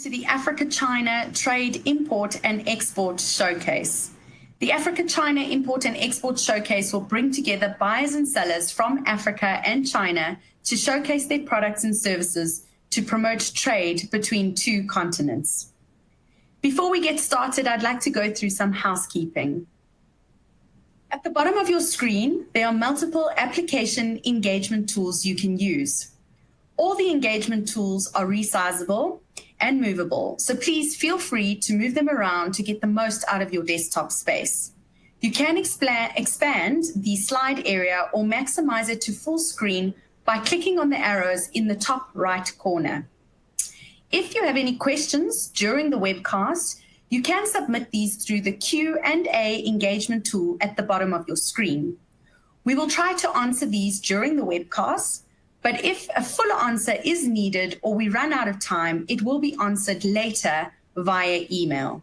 To the Africa-China Trade Import and Export Showcase. The Africa-China Import and Export Showcase will bring together buyers and sellers from Africa and China to showcase their products and services to promote trade between two continents. Before we get started, I'd like to go through some housekeeping. At the bottom of your screen, there are multiple application engagement tools you can use. All the engagement tools are resizable and movable, so please feel free to move them around to get the most out of your desktop space. You can expand the slide area or maximize it to full screen by clicking on the arrows in the top right corner. If you have any questions during the webcast, you can submit these through the Q&A engagement tool at the bottom of your screen. We will try to answer these during the webcast, but if a fuller answer is needed or we run out of time, it will be answered later via email.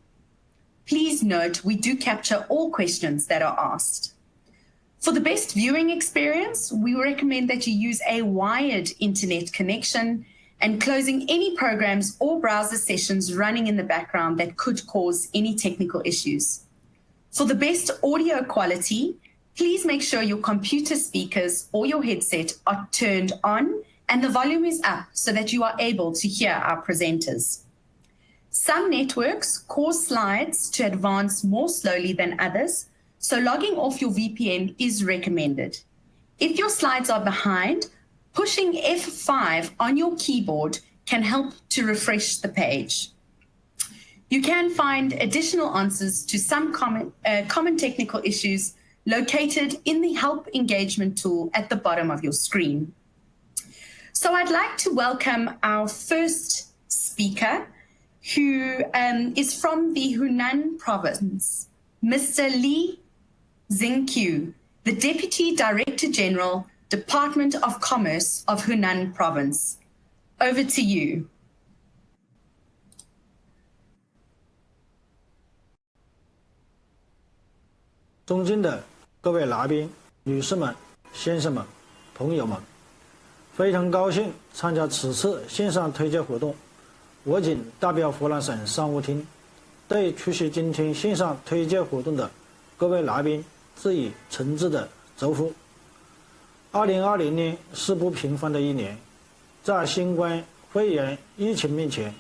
Please note, we do capture all questions that are asked. For the best viewing experience, we recommend that you use a wired internet connection and closing any programs or browser sessions running in the background that could cause any technical issues. For the best audio quality, please make sure your computer speakers or your headset are turned on and the volume is up so that you are able to hear our presenters. Some networks cause slides to advance more slowly than others, so logging off your VPN is recommended. If your slides are behind, pushing F5 on your keyboard can help to refresh the page. You can find additional answers to some common technical issues located in the Help Engagement tool at the bottom of your screen. So I'd like to welcome our first speaker, who is from the Hunan province, Mr. Li Zingqiu, the Deputy Director General, Department of Commerce of Hunan Province. Over to you. 尊敬的各位来宾、女士们、先生们、朋友们，非常高兴参加此次线上推介活动。我谨代表湖南省商务厅，对出席今天线上推介活动的各位来宾致以诚挚的祝福。2020年是不平凡的一年，在新冠肺炎疫情面前，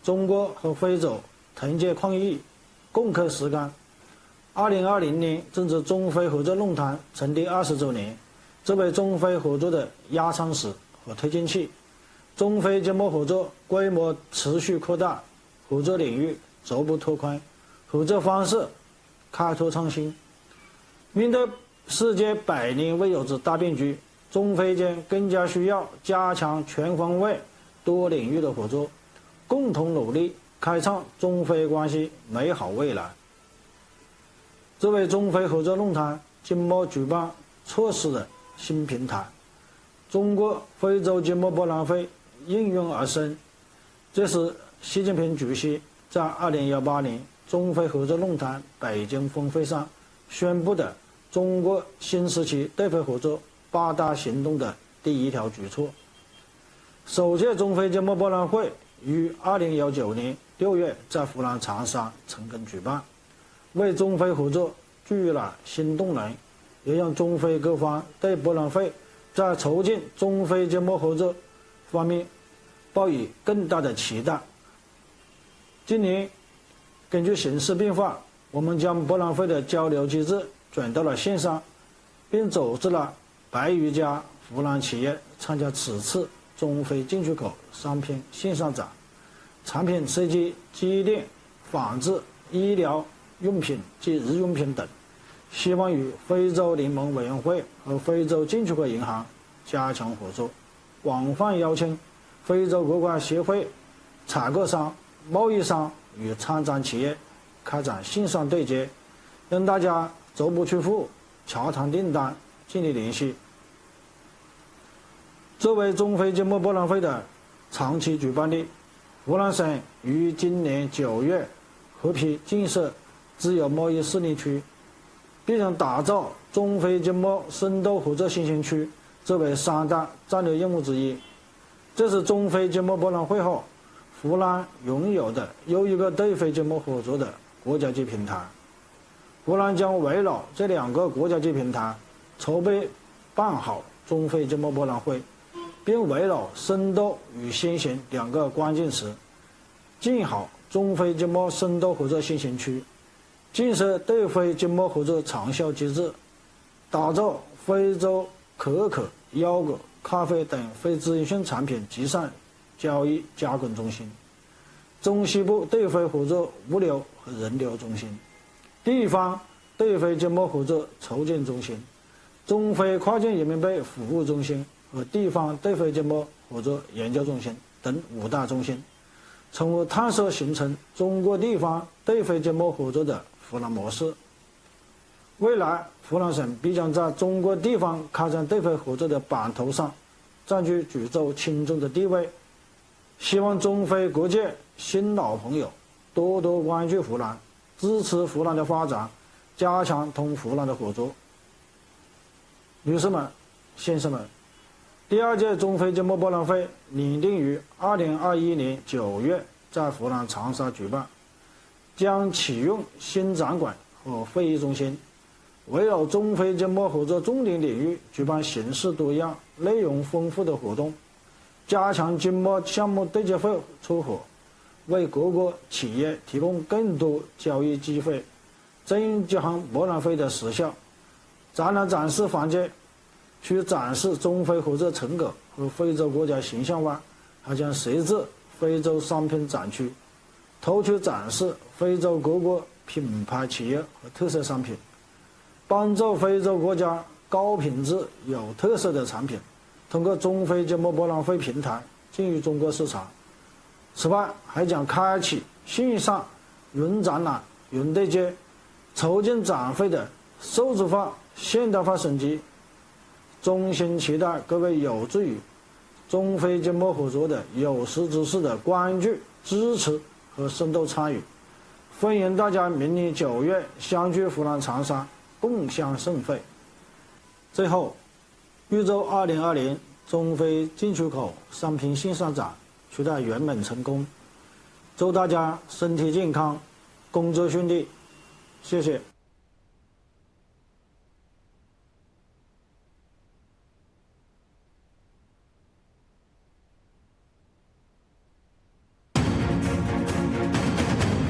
中国和非洲团结抗疫，共克时艰。2020年正值中非合作论坛成立20周年，这为中非合作的压舱石和推进器。中非经贸合作规模持续扩大，合作领域逐步拓宽，合作方式开拓创新。面对世界百年未有之大变局，中非间更加需要加强全方位、多领域的合作，共同努力开创中非关系美好未来。这为中非合作论坛经贸举办措施的新平台，中国非洲经贸博览会应运而生。这是习近平主席在2018年中非合作论坛北京峰会上宣布的中国新时期对非合作8大行动的第一条举措。首届中非经贸博览会于2019年6月在湖南长沙成功举办，为中非合作注入了新动能，也让中非各方对博览会在促进中非经贸合作方面抱以更大的期待。今年根据形势变化，我们将博览会的交流机制转到了线上，并组织了100余家湖南企业参加此次中非进出口商品线上展，产品涉及机电、纺织、医疗用品及日用品等，希望与非洲联盟委员会和非洲进出口银行加强合作，广泛邀请非洲各国协会、采购商、贸易商与参展企业开展线上对接，让大家足不出户，洽谈订单，建立联系。作为中非经贸博览会的长期举办地，湖南省于今年9月合批建设自由贸易试验区，并将打造中非经贸深度合作新兴区，这为3大战略任务之一。这是中非经贸博览会后，湖南拥有的又一个对非经贸合作的国家级平台。湖南将围绕这2个国家级平台筹备办好中非经贸博览会，并围绕深度与先行2个关键词，建好中非经贸深度合作先行区，建设对非经贸合作长效机制，打造非洲可可、腰果、咖啡等非资源性产品集散交易加工中心，中西部对非合作物流和人流中心，地方对非经贸合作筹建中心，中非跨境人民币服务中心和地方对非经贸合作研究中心等5大中心，从而探索形成中国地方对非经贸合作的湖南模式。未来，湖南省必将在中国地方开展对非合作的版图上占据举足轻重的地位。希望中非各界新老朋友多多关注湖南，支持湖南的发展，加强同湖南的合作。女士们、先生们，第2届中非经贸博览会拟定于2021年9月在湖南长沙举办，将启用新展馆和会议中心，围绕中非经贸合作重点领域举办形式多样、内容丰富的活动，加强经贸项目对接会撮合，为各国企业提供更多交易机会。这项博览会的时效，展览展示环节除展示中非合作成果和非洲国家形象外，还将设置非洲商品展区，突出展示非洲各国品牌企业和特色商品，帮助非洲国家高品质有特色的产品通过中非经贸博览会平台进入中国市场。此外，还将开启线上云展览、云对接、筹建展会的数字化、现代化升级。衷心期待各位有志于中非经贸合作的有识之士的关注、支持和深度参与。欢迎大家明年9月相聚湖南长沙，共襄盛会。最后，预祝2020中非进出口商品线上展取得圆满成功，祝大家身体健康，工作顺利，谢谢。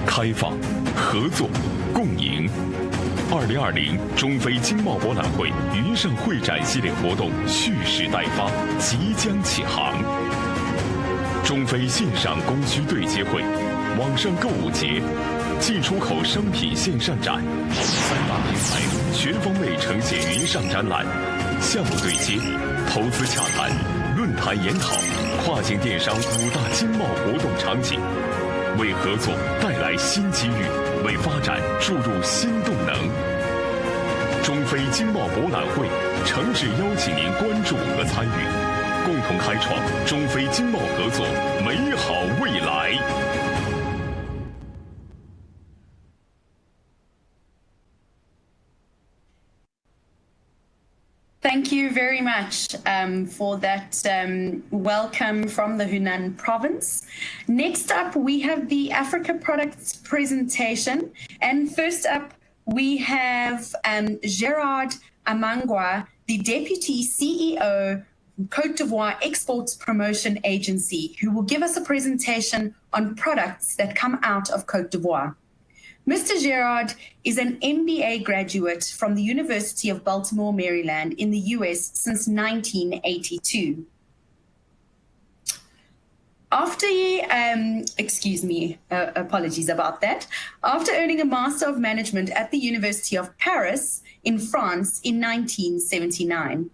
开放、合作、共赢。2020中非经贸博览会云上会展系列活动蓄势待发，即将起航。中非线上供需对接会、网上购物节、进出口商品线上展，3大平台全方位呈现云上展览，项目对接、投资洽谈、论坛研讨、跨境电商5大经贸活动场景。为合作带来新机遇，为发展注入新动能。中非经贸博览会诚挚邀请您关注和参与，共同开创中非经贸合作美好未来。Thank you very much for that welcome from the Hunan province. Next up, we have the Africa Products presentation. And first up, we have Gerard Amangwa, the Deputy CEO, Côte d'Ivoire Exports Promotion Agency, who will give us a presentation on products that come out of Côte d'Ivoire. Mr. Gerard is an MBA graduate from the University of Baltimore, Maryland in the US since 1982. After, apologies about that. After earning a Master of Management at the University of Paris in France in 1979,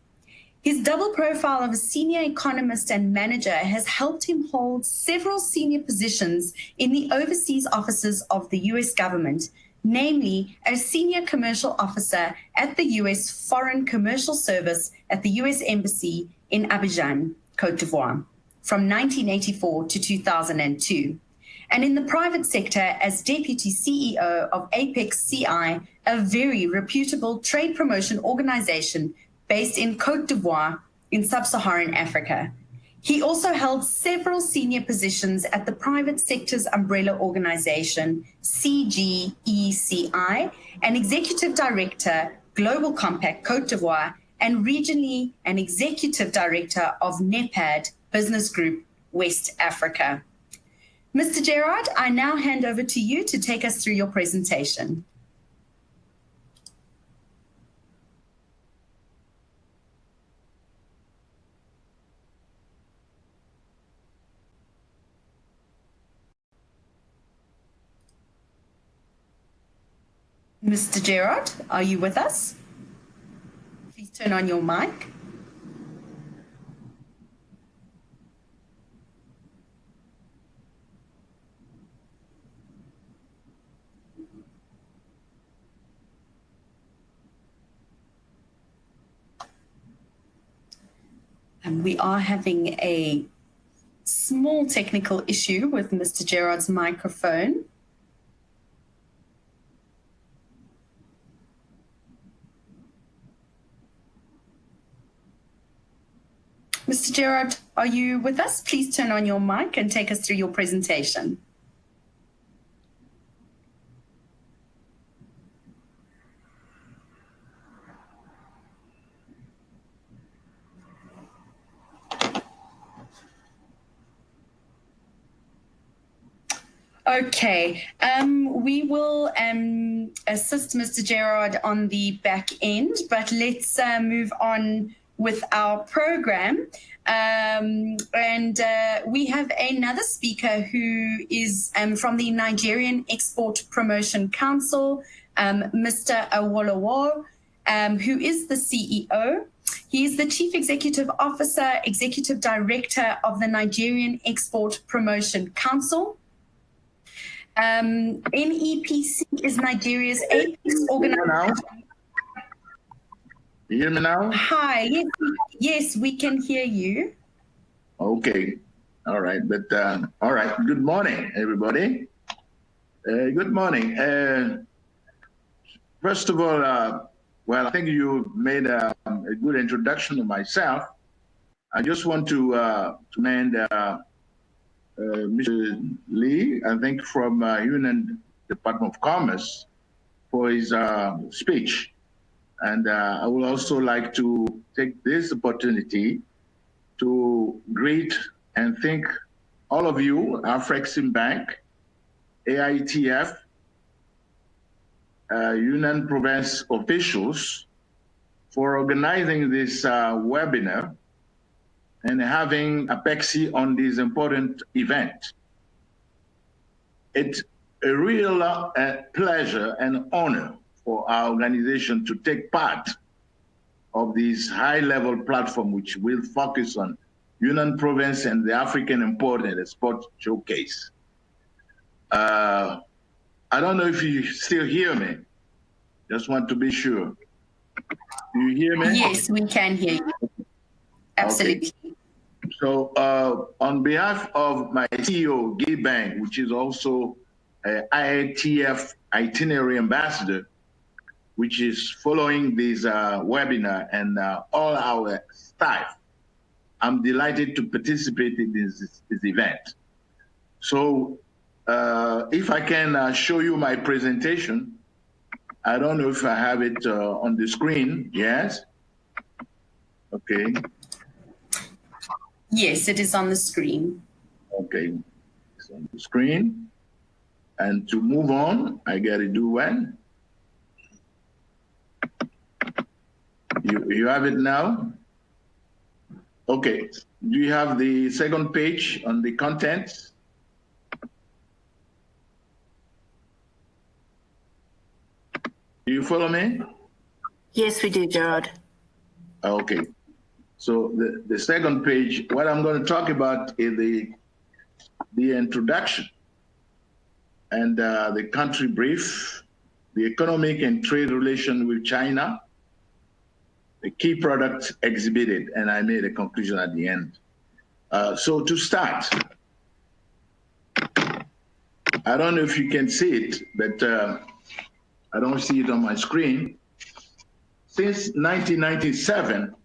his double profile of a senior economist and manager has helped him hold several senior positions in the overseas offices of the US government, namely as senior commercial officer at the US Foreign Commercial Service at the US Embassy in Abidjan, Côte d'Ivoire, from 1984 to 2002. And in the private sector as Deputy CEO of Apex CI, a very reputable trade promotion organization based in Côte d'Ivoire in sub-Saharan Africa. He also held several senior positions at the private sector's umbrella organization, CGECI, and Executive Director, Global Compact Côte d'Ivoire, and regionally an Executive Director of NEPAD Business Group, West Africa. Mr. Gerard, I now hand over to you to take us through your presentation. Mr. Gerard, are you with us? Please turn on your mic. And we are having a small technical issue with Mr. Gerard's microphone. Mr. Gerard, are you with us? Please turn on your mic and take us through your presentation. Okay, we will assist Mr. Gerard on the back end, but let's move on with our program. We have another speaker who is from the Nigerian Export Promotion Council, Mr. Awolowo, who is the CEO. He is the Chief Executive Officer, Executive Director of the Nigerian Export Promotion Council. NEPC is Nigeria's apex organization. You hear me now? Hi, yes, we can hear you. Okay, all right, but all right. Good morning, everybody. Good morning. First of all, well, I think you made a good introduction to myself. I just want to commend Mr. Lee, I think from Union Department of Commerce, for his speech. And I would also like to take this opportunity to greet and thank all of you, Afrexim Bank, AITF, Union Province officials, for organizing this webinar and having APEXI on this important event. It's a real pleasure and honor for our organization to take part of this high-level platform, which will focus on Union Province and the African Import and Export Showcase. I don't know if you still hear me. Just want to be sure. Do you hear me? Yes, we can hear you. Absolutely. Okay. So on behalf of my CEO, Guy Bang, which is also IATF itinerary ambassador, which is following this webinar, and all our staff, I'm delighted to participate in this event. So if I can show you my presentation, I don't know if I have it on the screen. Yes? Okay. Yes, it is on the screen. Okay, it's on the screen. And to move on, I gotta do when? You have it now? Okay, do you have the second page on the contents? Do you follow me? Yes, we do, Gerard. Okay. So the second page, what I'm going to talk about is the introduction and the country brief, the economic and trade relation with China, the key products exhibited, and I made a conclusion at the end. So to start, I don't know if you can see it, but I don't see it on my screen. Since 1997,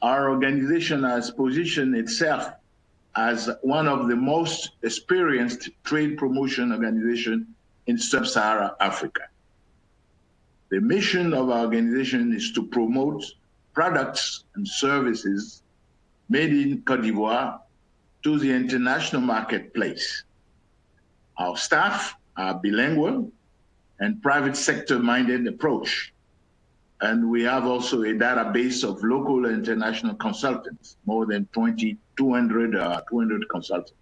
our organization has positioned itself as one of the most experienced trade promotion organizations in sub-Saharan Africa. The mission of our organization is to promote products and services made in Côte d'Ivoire to the international marketplace. Our staff are bilingual and private sector-minded approach. And we have also a database of local and international consultants, more than 200 consultants.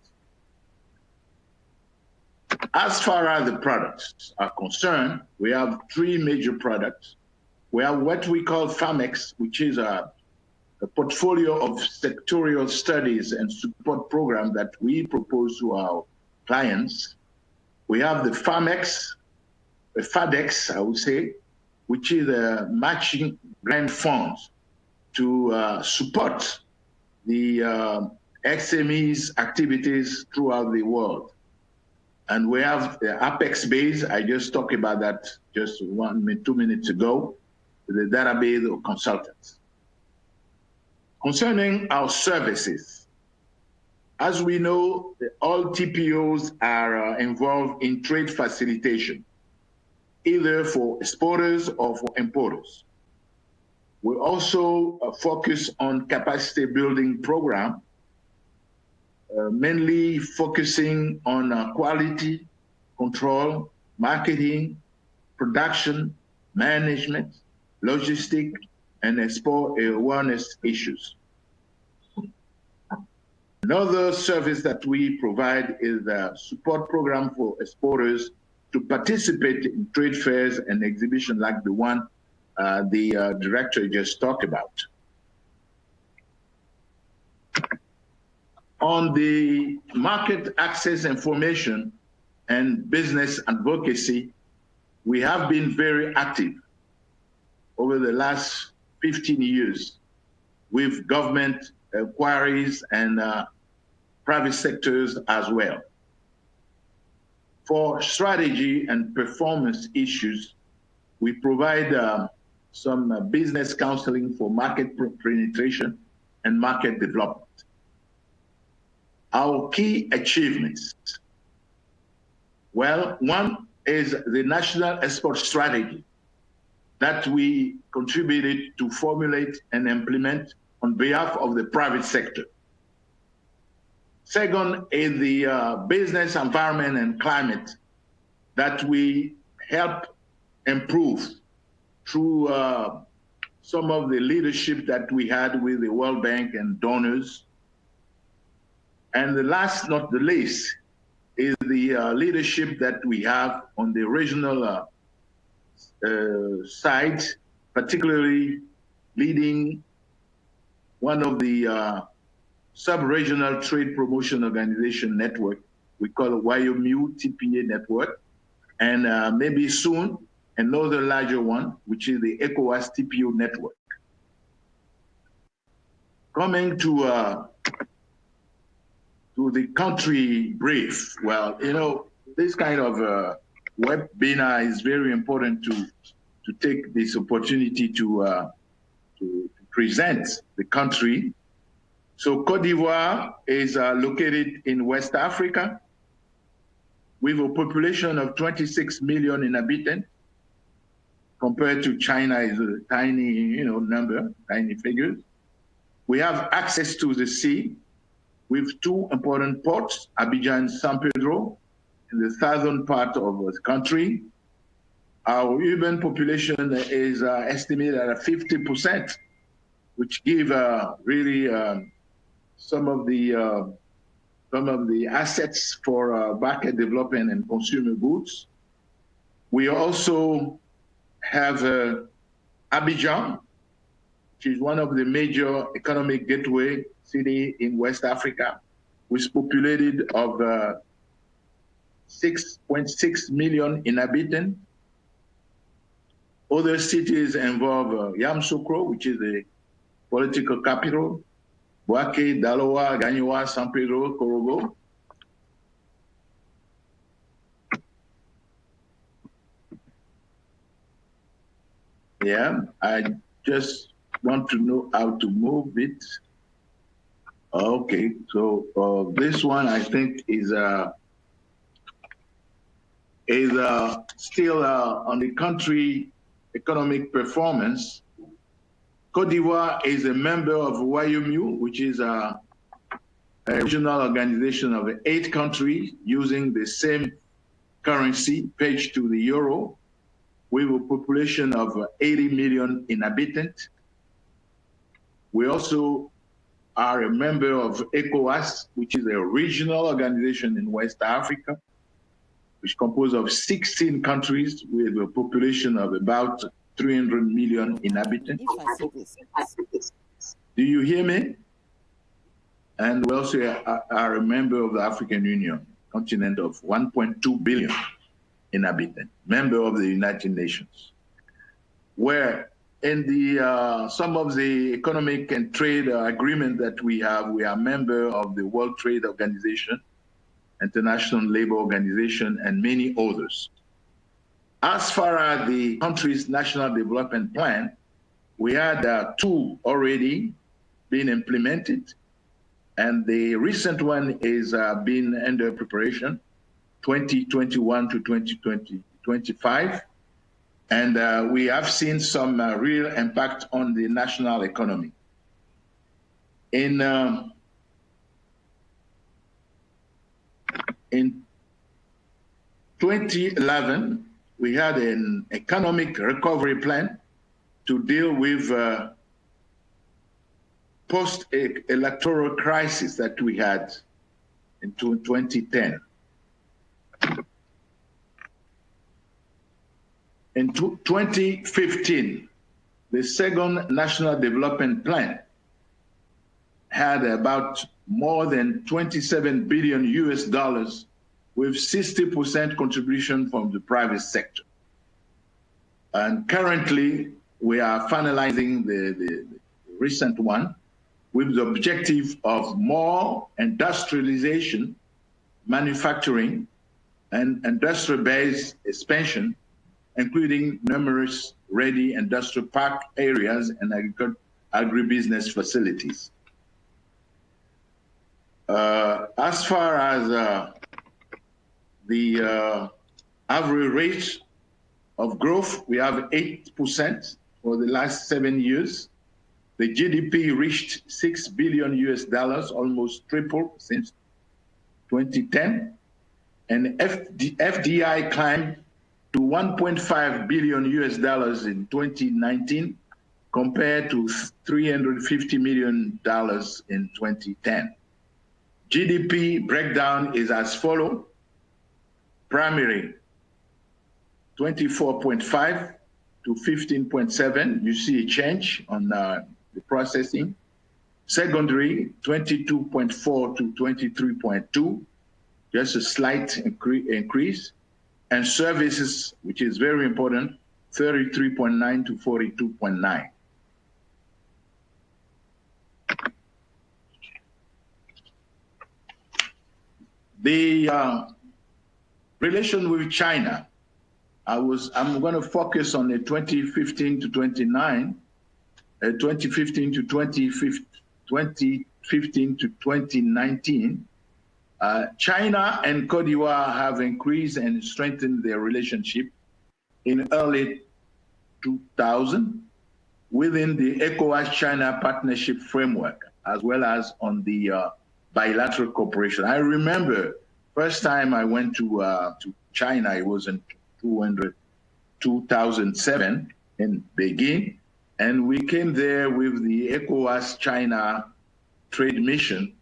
As far as the products are concerned, we have three major products. We have what we call FAMEX, which is a portfolio of sectorial studies and support programs that we propose to our clients. We have the FAMEX, the FADEX, I would say, which is a matching grant funds to support the SMEs activities throughout the world. And we have the Apex base, I just talked about that just 2 minutes ago, the database of consultants. Concerning our services, as we know, all TPOs are involved in trade facilitation, either for exporters or for importers. We also focus on capacity building program, mainly focusing on quality control, marketing, production, management, logistics, and export awareness issues. Another service that we provide is a support program for exporters to participate in trade fairs and exhibitions like the one the director just talked about. On the market access information and business advocacy, we have been very active over the last 15 years with government inquiries and private sectors as well. For strategy and performance issues, we provide some business counseling for market penetration and market development. Our key achievements, well, one is the National Export Strategy that we contributed to formulate and implement on behalf of the private sector. Second is the business environment and climate that we help improve through some of the leadership that we had with the World Bank and donors. And the last, not the least, is the leadership that we have on the regional side, particularly leading one of the sub-regional trade promotion organization network. We call it YOMU TPA network. And maybe soon, another larger one, which is the ECOWAS TPO network. Coming to the country brief, well, you know, this kind of webinar is very important to take this opportunity to present the country. So Côte d'Ivoire is located in West Africa with a population of 26 million inhabitants. Compared to China is a tiny, you know, number, tiny figures. We have access to the sea with two important ports, Abidjan and San Pedro, in the southern part of the country. Our urban population is estimated at 50%, which give really some of the assets for market development and consumer goods. We also have Abidjan, which is one of the major economic gateway city in West Africa, which populated of 6.6 million inhabitants. Other cities involve Yamoussoukro, which is the political capital, Bouaké, Daloa, Gagnoa, San Pedro, Korogo. Yeah, I just want to know how to move it. Okay, so this one I think is still on the country economic performance. Côte d'Ivoire is a member of YMU, which is a regional organization of 8 countries using the same currency pegged to the euro, with a population of 80 million inhabitants. We also are a member of ECOWAS, which is a regional organization in West Africa, which is composed of 16 countries with a population of about 300 million inhabitants. Do you hear me? And we also are a member of the African Union, continent of 1.2 billion inhabitants, member of the United Nations, where in the some of the economic and trade agreement that we have, we are member of the World Trade Organization, International Labour Organization, and many others. As far as the country's national development plan, we had 2 already being implemented, and the recent one is being under preparation, 2021 to 2025. And we have seen some real impact on the national economy. In 2011, we had an economic recovery plan to deal with post-electoral crisis that we had in 2010. In 2015, the second National Development Plan had about more than 27 billion US dollars with 60% contribution from the private sector. And currently, we are finalizing the recent one with the objective of more industrialization, manufacturing, and industrial-based expansion, including numerous ready industrial park areas and agribusiness facilities. As far as the average rate of growth, we have 8% for the last 7 years. The GDP reached 6 billion US dollars, almost triple since 2010. And FDI climbed to 1.5 billion US dollars in 2019, compared to $350 million in 2010. GDP breakdown is as follows: primary, 24.5 to 15.7. You see a change on the processing. Secondary, 22.4 to 23.2, just a slight increase. And services, which is very important, 33.9 to 42.9. The relation with China, I'm going to focus on the 2015 to 2019. China and Côte d'Ivoire have increased and strengthened their relationship in early 2000 within the ECOWAS-China partnership framework, as well as on the bilateral cooperation. I remember first time I went to China, it was in 2007 in Beijing, and we came there with the ECOWAS-China trade mission.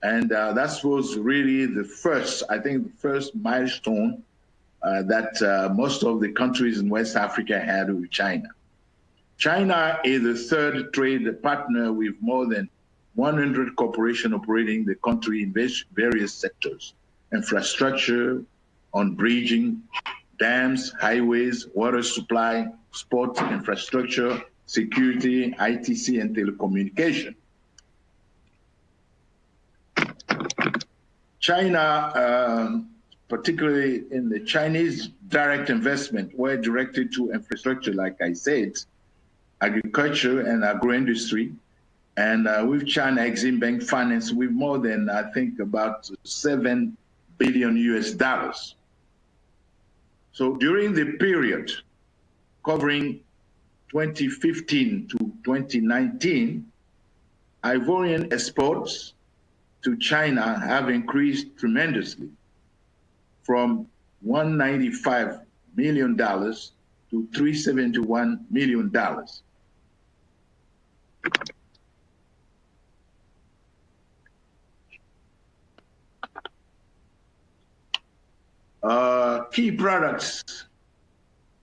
And that was really the first, I think, the first milestone that most of the countries in West Africa had with China. China is the third trade partner with more than 100 corporations operating the country in various sectors: infrastructure, on bridging, dams, highways, water supply, sport infrastructure, security, ITC, and telecommunication. China, particularly in the Chinese direct investment, were directed to infrastructure, like I said, agriculture and agro-industry, And with China Exim Bank finance with more than, I think, about 7 billion US dollars. So during the period covering 2015 to 2019, Ivorian exports to China have increased tremendously from $195 million to $371 million. Key products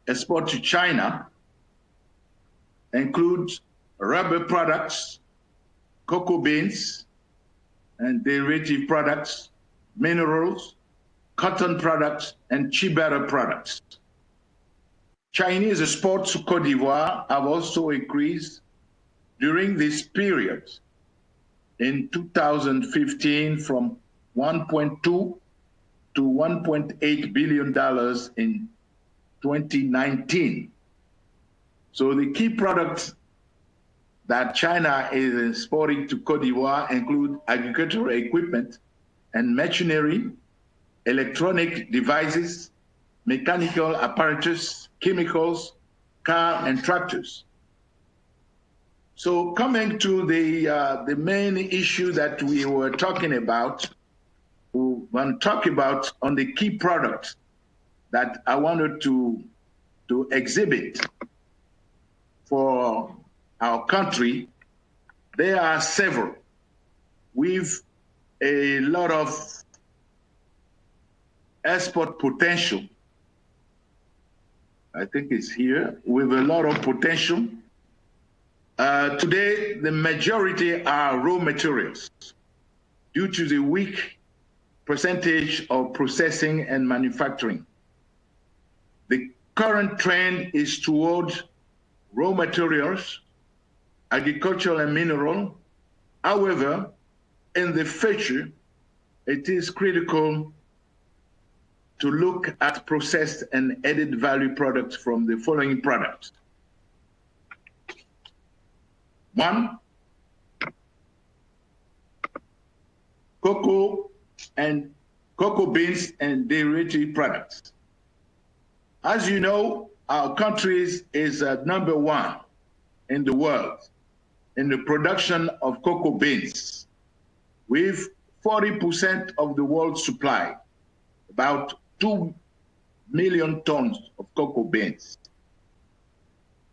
exported to China include rubber products, cocoa beans and derivative products, minerals, cotton products, and cigarette products. Chinese exports to Côte d'Ivoire have also increased during this period. In 2015, from 1.2 to $1.8 billion in 2019. So the key products that China is exporting to Côte d'Ivoire include agricultural equipment and machinery, electronic devices, mechanical apparatus, chemicals, car and tractors. So coming to the main issue that we were talking about, we want to talk about on the key products that I wanted to exhibit for our country. There are several with a lot of export potential. I think it's here, with a lot of potential. Today, the majority are raw materials due to the weak percentage of processing and manufacturing. The current trend is toward raw materials, agricultural and mineral. However, in the future, it is critical to look at processed and added value products from the following products. One, cocoa and cocoa beans and derivative products. As you know, our country is #1 in the world in the production of cocoa beans, with 40% of the world's supply, about 2 million tons of cocoa beans.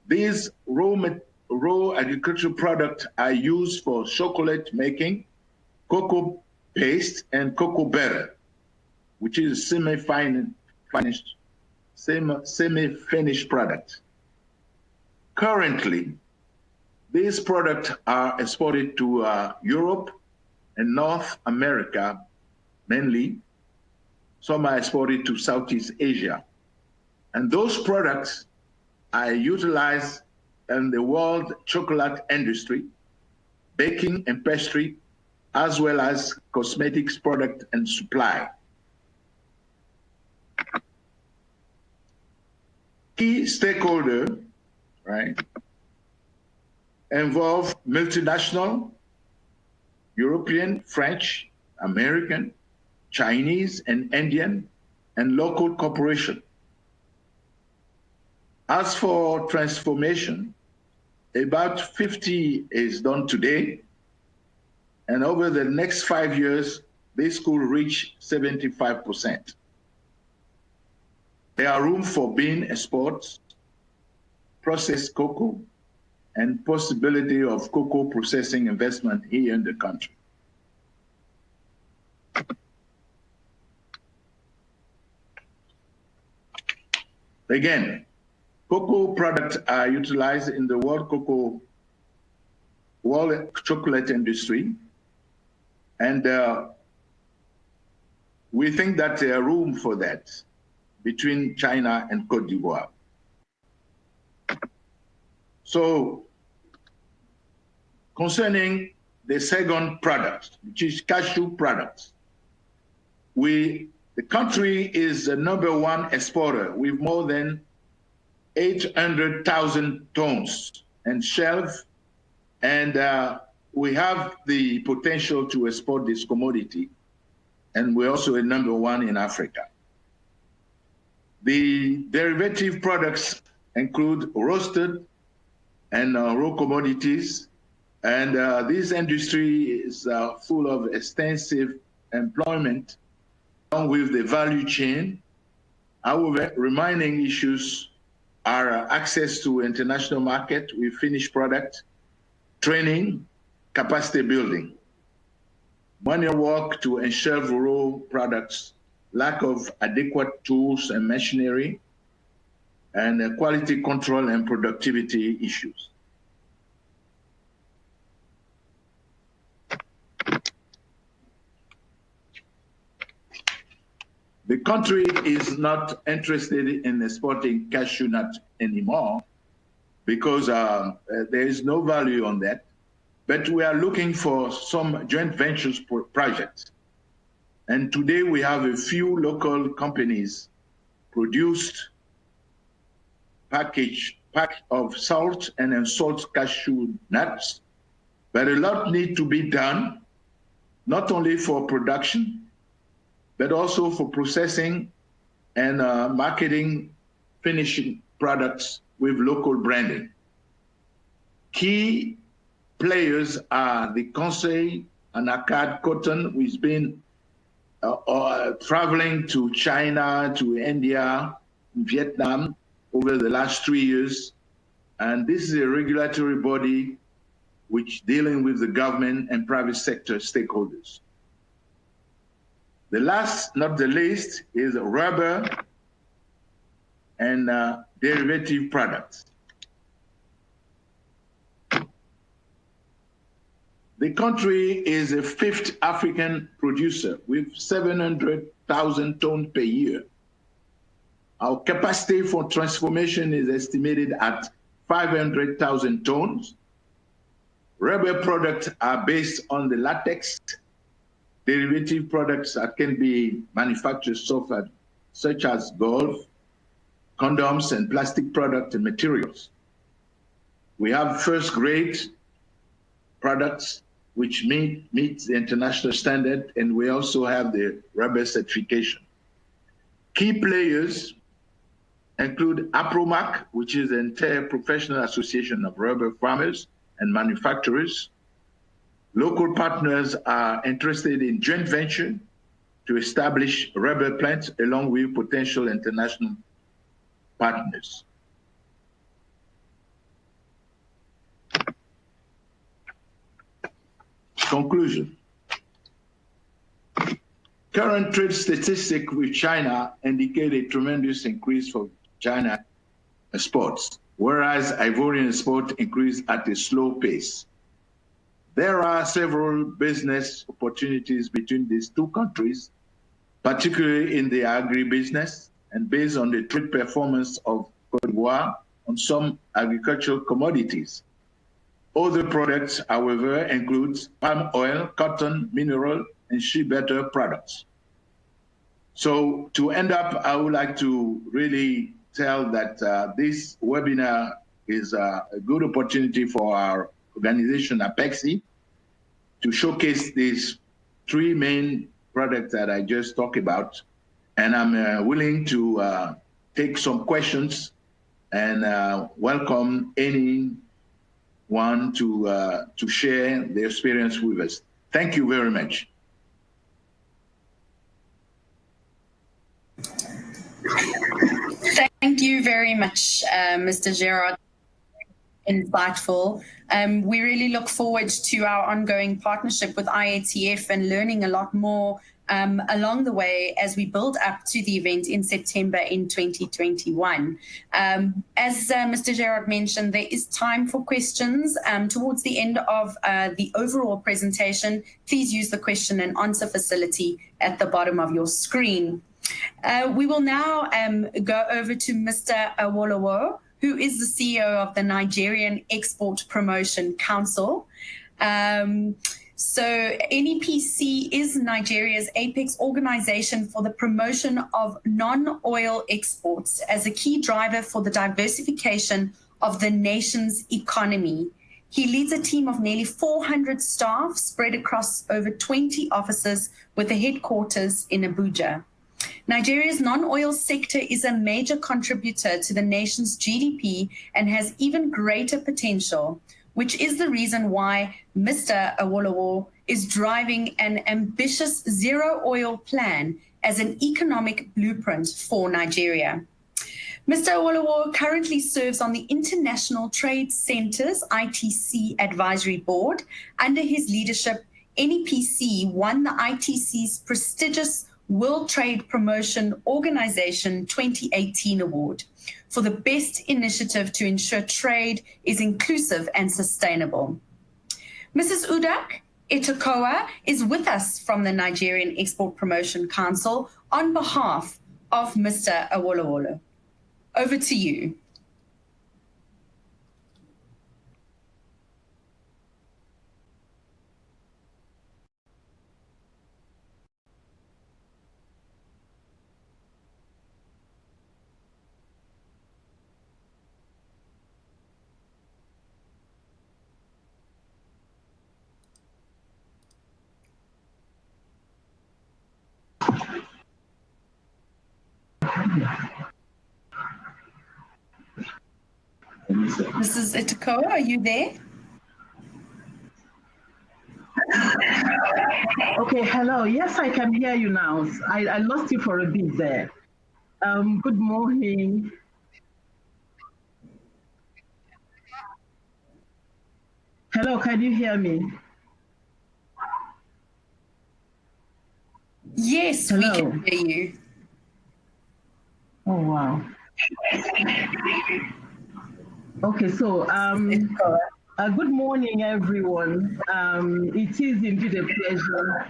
These raw agricultural products are used for chocolate making, cocoa paste, and cocoa butter, which is semi-finished product. Currently, these products are exported to Europe and North America mainly. Some are exported to Southeast Asia. And those products are utilized in the world chocolate industry, baking and pastry, as well as cosmetics product and supply. Key stakeholder, right, involve multinational, European, French, American, Chinese and Indian, and local corporation. As for transformation, about 50 is done today, and over the next 5 years, this could reach 75%. There are room for bean exports, processed cocoa, and possibility of cocoa processing investment here in the country. Again, cocoa products are utilized in the world chocolate industry, and we think that there are room for that between China and Côte d'Ivoire. So, concerning the second product, which is cashew products, the country is the #1 exporter with more than 800,000 tons and shelf and we have the potential to export this commodity, and we're also a #1 in Africa. The derivative products include roasted and raw commodities, and this industry is full of extensive employment along with the value chain. However, remaining issues are access to international market with finished product, training, capacity building, manual work to ensure raw products, lack of adequate tools and machinery, and quality control and productivity issues. The country is not interested in exporting cashew nut anymore because there is no value on that. But we are looking for some joint ventures projects. And today we have a few local companies produced pack of salt and unsalt cashew nuts, but a lot need to be done, not only for production, but also for processing and marketing finishing products with local branding. Key players are the Conseil and Akkad Cotton, who's been traveling to China, to India, Vietnam over the last 3 years. And this is a regulatory body which dealing with the government and private sector stakeholders. The last, not the least, is rubber and derivative products. The country is a 5th African producer with 700,000 tons per year. Our capacity for transformation is estimated at 500,000 tons. Rubber products are based on the latex. Derivative products that can be manufactured such as golf, condoms, and plastic product and materials. We have first-grade products which meet the international standard, and we also have the rubber certification. Key players include APROMAC, which is the Inter-Professional Association of Rubber Farmers and Manufacturers. Local partners are interested in joint venture to establish rubber plants along with potential international partners. Conclusion. Current trade statistics with China indicate a tremendous increase for China exports, whereas Ivorian export increased at a slow pace. There are several business opportunities between these two countries, particularly in the agribusiness, and based on the trade performance of Côte d'Ivoire on some agricultural commodities. Other products, however, include palm oil, cotton, mineral, and shea butter products. So to end up, I would like to really tell that this webinar is a good opportunity for our organization, APEXI, to showcase these 3 main products that I just talked about. And I'm willing to take some questions and welcome anyone to share their experience with us. Thank you very much. Thank you very much, Mr. Gerard. Insightful. We really look forward to our ongoing partnership with IATF and learning a lot more along the way as we build up to the event in September in 2021. As Mr. Gerard mentioned, there is time for questions towards the end of the overall presentation. Please use the question and answer facility at the bottom of your screen. We will now go over to Mr. Awolowo, who is the CEO of the Nigerian Export Promotion Council. So NEPC is Nigeria's apex organization for the promotion of non-oil exports as a key driver for the diversification of the nation's economy. He leads a team of nearly 400 staff spread across over 20 offices with a headquarters in Abuja. Nigeria's non-oil sector is a major contributor to the nation's GDP and has even greater potential, which is the reason why Mr. Awolowo is driving an ambitious zero oil plan as an economic blueprint for Nigeria. Mr. Awolowo currently serves on the International Trade Centers ITC Advisory Board. Under his leadership, NEPC won the ITC's prestigious World Trade Promotion Organization 2018 Award for the best initiative to ensure trade is inclusive and sustainable. Mrs. Udak Etokoa is with us from the Nigerian Export Promotion Council on behalf of Mr. Awolowo. Over to you. Mrs. Etokoa, are you there? Okay, hello. Yes, I can hear you now. I lost you for a bit there. Good morning. Hello, can you hear me? Yes, Hello. we can hear you. Oh, wow. Okay, so good morning, everyone. It is indeed a pleasure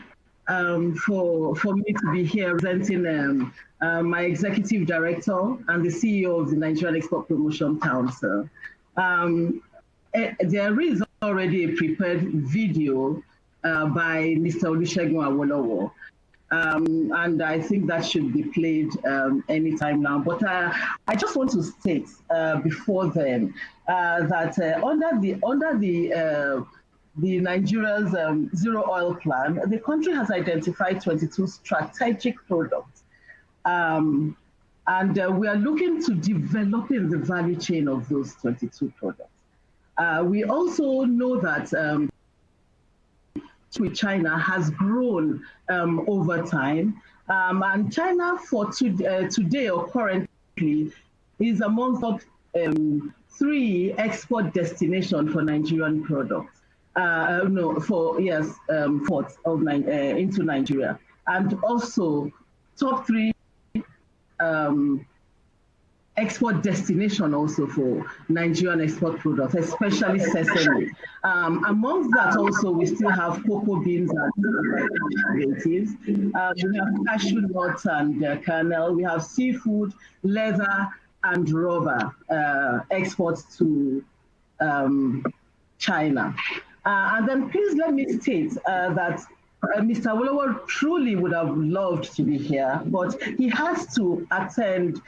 for me to be here representing my executive director and the CEO of the Nigerian Export Promotion Council. There is already a prepared video by Mr. Olusegun Awolowo. And I think that should be played anytime now. But I just want to state before then that under the Nigeria's zero oil plan, the country has identified 22 strategic products, and we are looking to developing the value chain of those 22 products. We also know that with China has grown over time, and China for today or currently is among top 3 export destinations for Nigerian products. Ports of into Nigeria, and also top 3 export destination also for Nigerian export products, especially sesame. Amongst that also, we still have cocoa beans and derivatives. We have cashew nuts and kernel. We have seafood, leather, and rubber exports to China. And then please let me state that Mr. Awolowo truly would have loved to be here, but he has to attend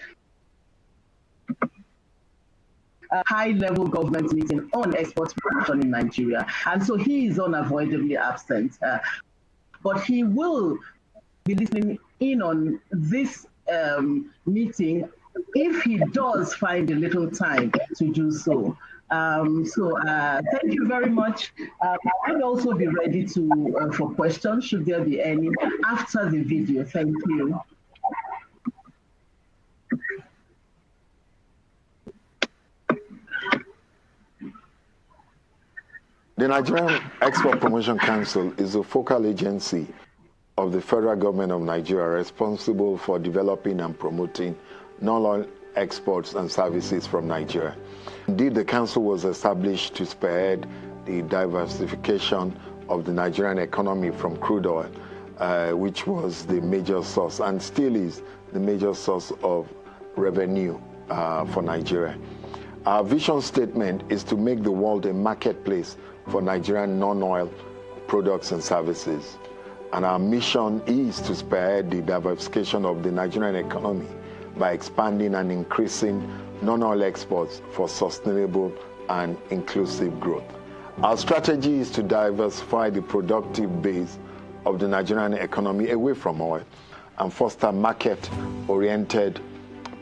a high-level government meeting on export promotion in Nigeria, and so he is unavoidably absent. But he will be listening in on this meeting if he does find a little time to do so. Thank you very much. I'll also be ready to for questions, should there be any, after the video. Thank you. The Nigerian Export Promotion Council is a focal agency of the federal government of Nigeria responsible for developing and promoting non-oil exports and services from Nigeria. Indeed, the council was established to spearhead the diversification of the Nigerian economy from crude oil, which was the major source and still is the major source of revenue for Nigeria. Our vision statement is to make the world a marketplace for Nigerian non-oil products and services. And our mission is to spearhead the diversification of the Nigerian economy by expanding and increasing non-oil exports for sustainable and inclusive growth. Our strategy is to diversify the productive base of the Nigerian economy away from oil and foster market-oriented,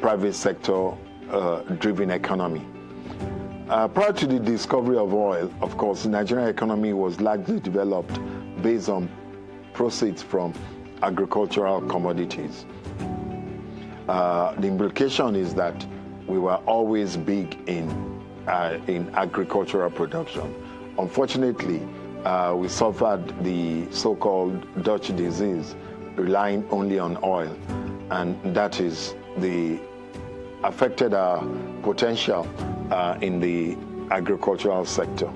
private sector-driven economy. Prior to the discovery of oil, of course, the Nigerian economy was largely developed based on proceeds from agricultural commodities. The implication is that we were always big in agricultural production. Unfortunately, we suffered the so-called Dutch disease, relying only on oil, and that is affected our potential in the agricultural sector.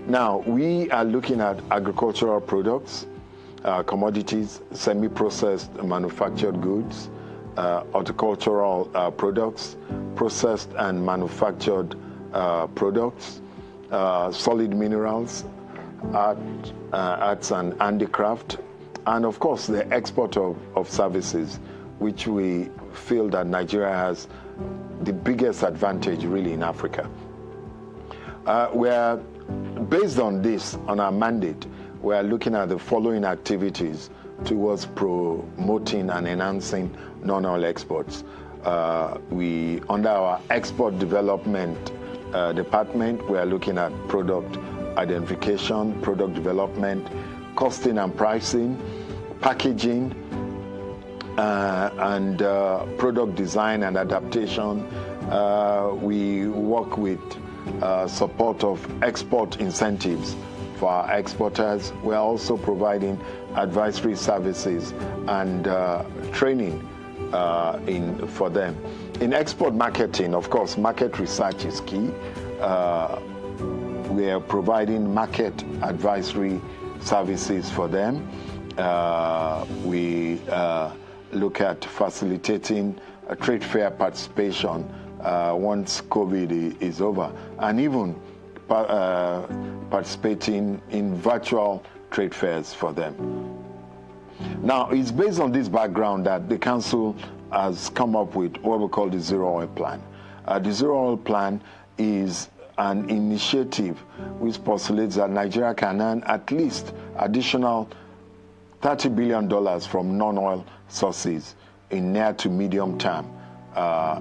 Now, we are looking at agricultural products, commodities, semi-processed manufactured goods, horticultural products, processed and manufactured products, solid minerals, arts and handicraft, and of course the export of services, which we feel that Nigeria has the biggest advantage really in Africa. We're based on this, on our mandate, we are looking at the following activities towards promoting and enhancing non-oil exports. Under our export development department, we are looking at product identification, product development, costing and pricing, packaging, and product design and adaptation. We work with support of export incentives for our exporters. We're also providing advisory services and training for them. In export marketing, of course, market research is key. We are providing market advisory services for them. We look at facilitating a trade fair participation once COVID is over, and even participating in virtual trade fairs for them. Now, it's based on this background that the Council has come up with what we call the Zero Oil Plan. The Zero Oil Plan is an initiative which postulates that Nigeria can earn at least additional $30 billion from non-oil sources in near to medium term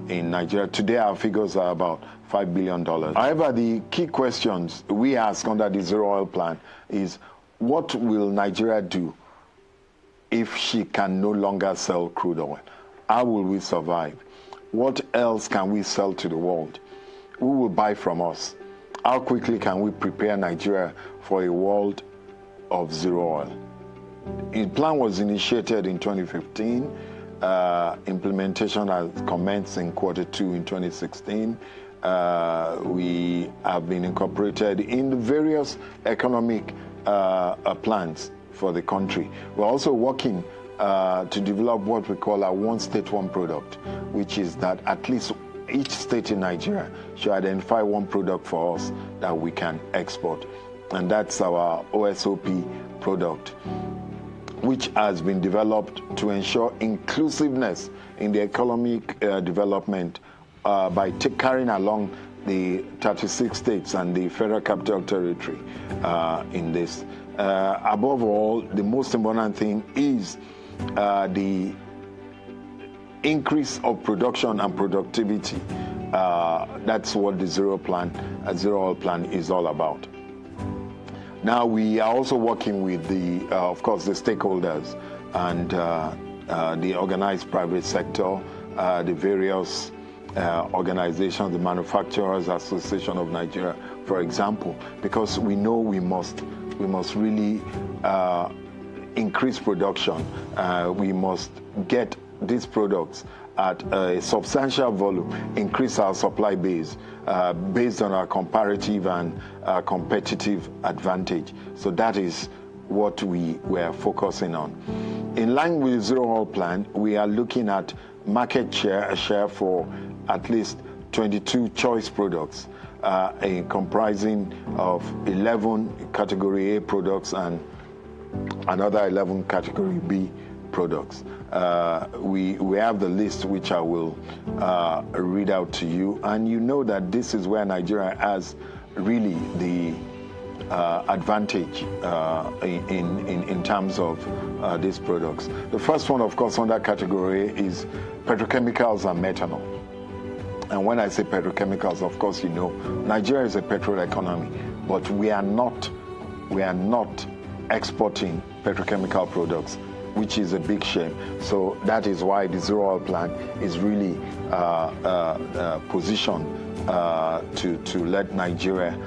in Nigeria. Today, our figures are about $5 billion. However, the key questions we ask under the Zero Oil Plan is, what will Nigeria do if she can no longer sell crude oil? How will we survive? What else can we sell to the world? Who will buy from us? How quickly can we prepare Nigeria for a world of zero oil? The plan was initiated in 2015. Implementation has commenced in Q2 in 2016. We have been incorporated in the various economic plans for the country. We're also working to develop what we call our one state, one product, which is that at least each state in Nigeria should identify one product for us that we can export. And that's our OSOP product, which has been developed to ensure inclusiveness in the economic development by carrying along the 36 states and the Federal Capital Territory in this. Above all, the most important thing is the increase of production and productivity. That's what the Zero Oil Plan is all about. Now, we are also working with of course, the stakeholders and the organized private sector, the various organizations, the Manufacturers Association of Nigeria, for example, because we know we must really increase production. We must get these products at a substantial volume, increase our supply base based on our comparative and competitive advantage. So that is what we were focusing on. In line with the Zero Oil Plan, we are looking at market share for at least 22 choice products, comprising of 11 Category A products and another 11 Category B products. We have the list, which I will read out to you, and you know that this is where Nigeria has really advantage in terms of these products. The first one, of course, on that category is petrochemicals and methanol. And when I say petrochemicals, of course, you know, Nigeria is a petrol economy, but we are not exporting petrochemical products, which is a big shame. So that is why the Zero Oil Plan is really positioned to let Nigeria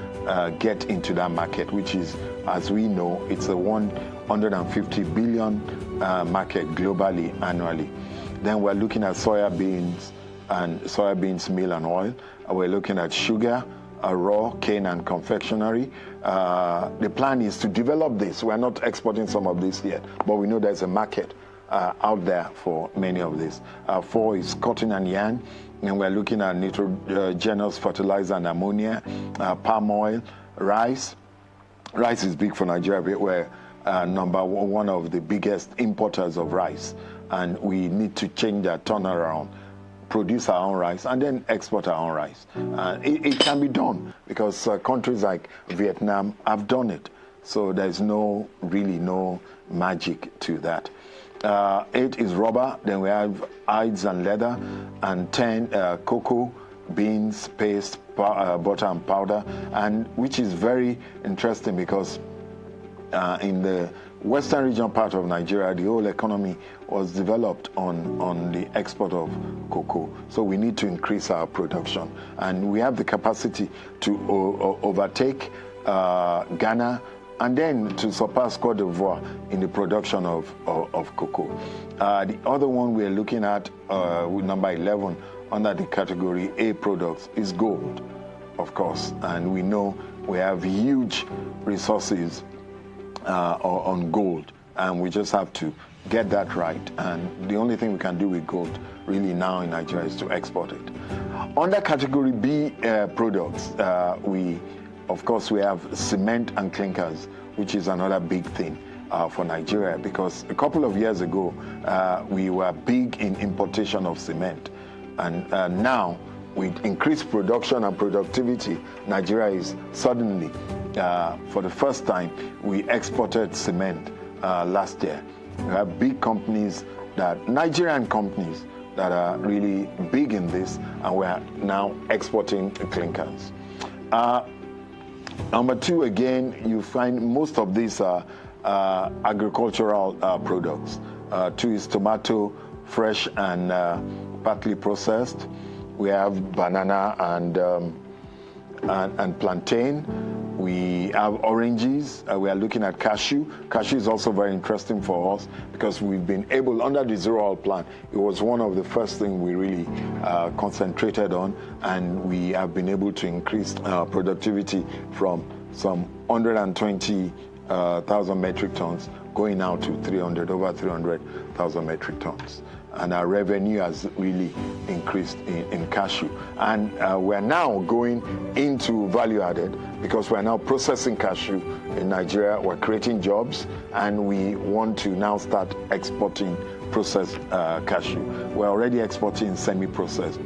get into that market, which is, as we know, it's a 150 billion market globally annually. Then we're looking at soybeans and soybeans meal and oil. We're looking at sugar, raw, cane and confectionery. The plan is to develop this. We're not exporting some of this yet, but we know there's a market out there for many of these. 4 is cotton and yarn, and we're looking at nitrogenous fertilizer and ammonia, palm oil, rice. Rice is big for Nigeria. We're one of the biggest importers of rice, and we need to change that turnaround, produce our own rice, and then export our own rice. It can be done because countries like Vietnam have done it. So there's really no magic to that. 8 is rubber. Then we have hides and leather. And 10, cocoa, beans, paste, butter and powder, and which is very interesting because in the western region part of Nigeria, the whole economy was developed on the export of cocoa. So we need to increase our production, and we have the capacity to overtake Ghana and then to surpass Cote d'Ivoire in the production of cocoa. The other one we're looking at with number 11 under the category A products is gold, of course, and we know we have huge resources on gold, and we just have to get that right. And the only thing we can do with gold really now in Nigeria is to export it. Under category B products, of course we have cement and clinkers, which is another big thing for Nigeria, because a couple of years ago we were big in importation of cement, and now with increased production and productivity, Nigeria is suddenly, for the first time, we exported cement last year. We have big companies, Nigerian companies, that are really big in this, and we are now exporting clinkers. Number 2, again, you find most of these are agricultural products. 2 is tomato, fresh and partly processed. We have banana and plantain. We have oranges. We are looking at cashew. Cashew is also very interesting for us because we've been able, under the Zero Oil Plan, it was one of the first things we really concentrated on, and we have been able to increase productivity from some 120,000 metric tons going now to over 300,000 metric tons. And our revenue has really increased in cashew. And we're now going into value added because we're now processing cashew in Nigeria. We're creating jobs, and we want to now start exporting processed cashew. We're already exporting semi-processed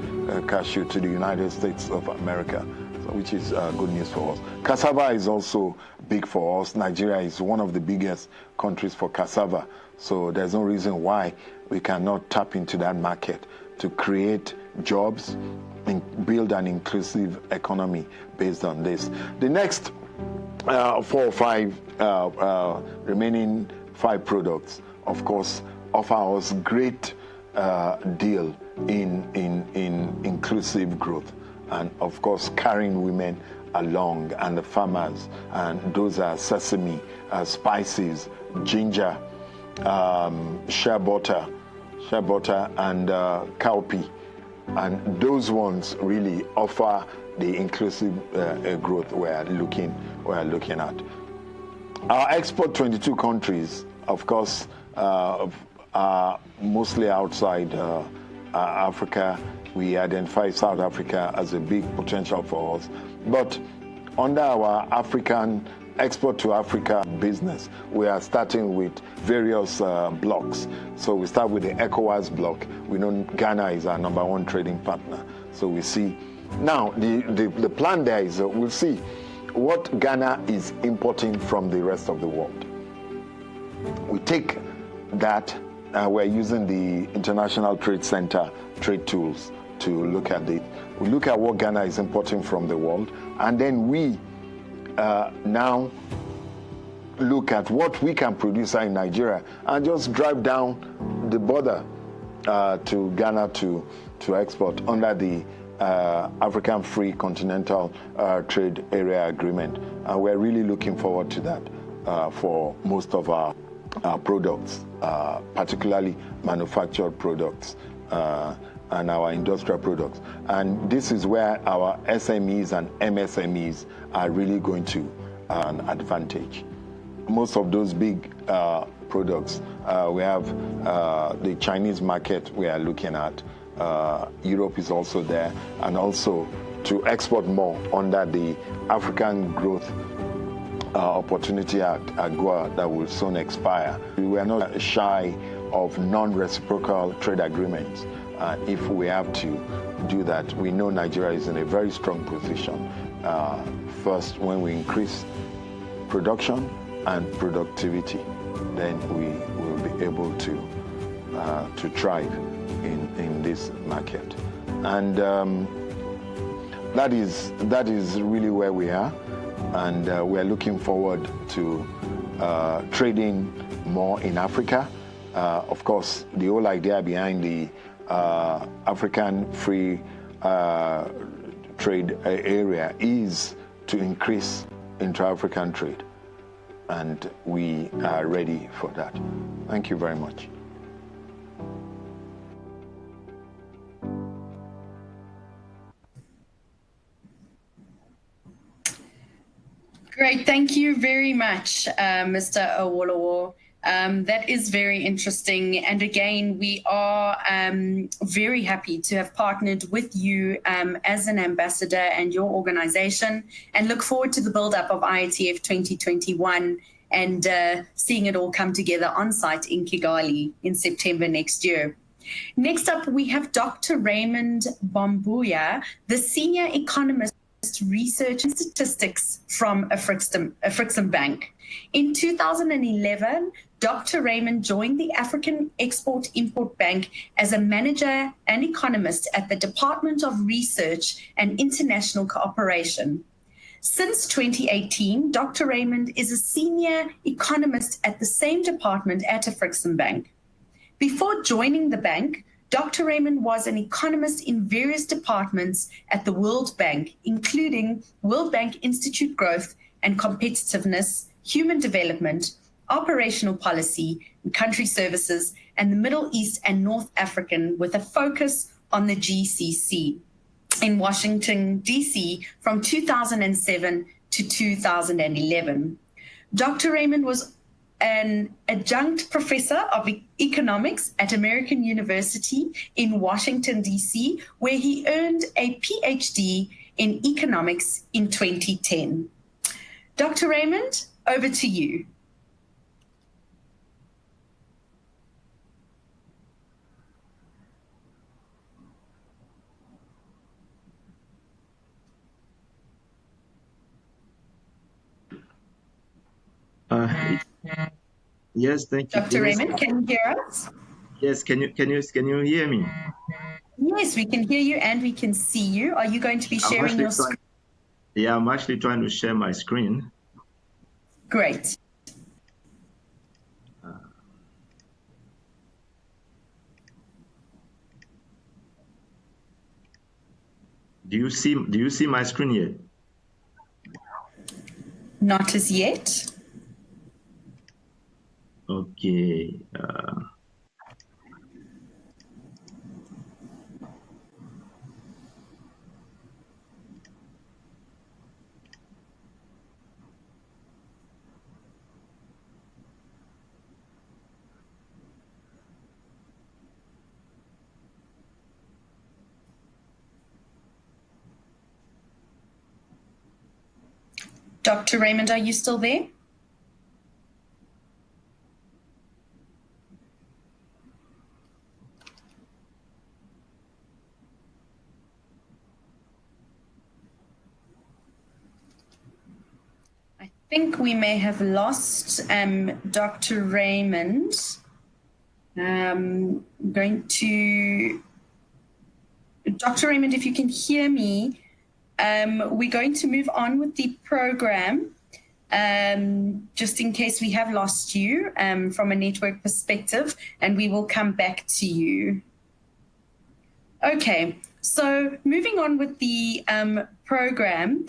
cashew to the United States of America, which is good news for us. Cassava is also big for us. Nigeria is one of the biggest countries for cassava. So there's no reason why we cannot tap into that market to create jobs and build an inclusive economy based on this. The next 4 or 5 remaining 5 products, of course, offer us great deal in inclusive growth, and of course carrying women along and the farmers, and those are sesame, spices, ginger, shea butter and cowpea, and those ones really offer the inclusive growth we're looking at. Our export 22 countries, of course, are mostly outside Africa. We identify South Africa as a big potential for us, but under our African export to Africa business, we are starting with various blocks. So we start with the ECOWAS block. We know Ghana is our number 1 trading partner. So we see now the plan there is we'll see what Ghana is importing from the rest of the world. We take that, we're using the International Trade Center trade tools to look at it. We look at what Ghana is importing from the world, and then we now look at what we can produce in Nigeria and just drive down the border to Ghana to export under the African Free Continental Trade Area Agreement. And we're really looking forward to that for most of our products, particularly manufactured products and our industrial products. And this is where our SMEs and MSMEs are really going to an advantage. Most of those big products, we have the Chinese market we are looking at. Europe is also there, and also to export more under the African Growth Opportunity Act, AGOA, that will soon expire. We are not shy of non-reciprocal trade agreements. If we have to do that, we know Nigeria is in a very strong position. First, when we increase production and productivity, then we will be able to thrive in this market. And that is really where we are. And we are looking forward to trading more in Africa. Of course, the whole idea behind the African Free Trade Area is to increase intra-African trade. And we are ready for that. Thank you very much. Great, thank you very much, Mr. Awolowo. That is very interesting. And again, we are very happy to have partnered with you as an ambassador and your organization, and look forward to the build-up of IATF 2021 and seeing it all come together on site in Kigali in September next year. Next up, we have Dr. Raymond Bombuya, the Senior Economist Research and Statistics from African Bank. In 2011, Dr. Raymond joined the African Export-Import Bank as a manager and economist at the Department of Research and International Cooperation. Since 2018, Dr. Raymond is a senior economist at the same department at African Bank. Before joining the bank, Dr. Raymond was an economist in various departments at the World Bank, including World Bank Institute Growth and Competitiveness, Human Development, Operational Policy, and Country Services, and the Middle East and North African, with a focus on the GCC in Washington, D.C. from 2007 to 2011. Dr. Raymond was an adjunct professor of economics at American University in Washington, D.C., where he earned a PhD in economics in 2010. Dr. Raymond, over to you. Yes, thank you. Dr. Raymond, can you hear us? Yes, can you hear me? Yes, we can hear you and we can see you. Are you going to be sharing your screen? Yeah, I'm actually trying to share my screen. Great. Do you see my screen yet? Not as yet. Okay. Dr. Raymond, are you still there? think we may have lost Dr. Raymond. Going to Dr. Raymond, if you can hear me, we're going to move on with the program, just in case we have lost you from a network perspective, and we will come back to you. Okay, so moving on with the program,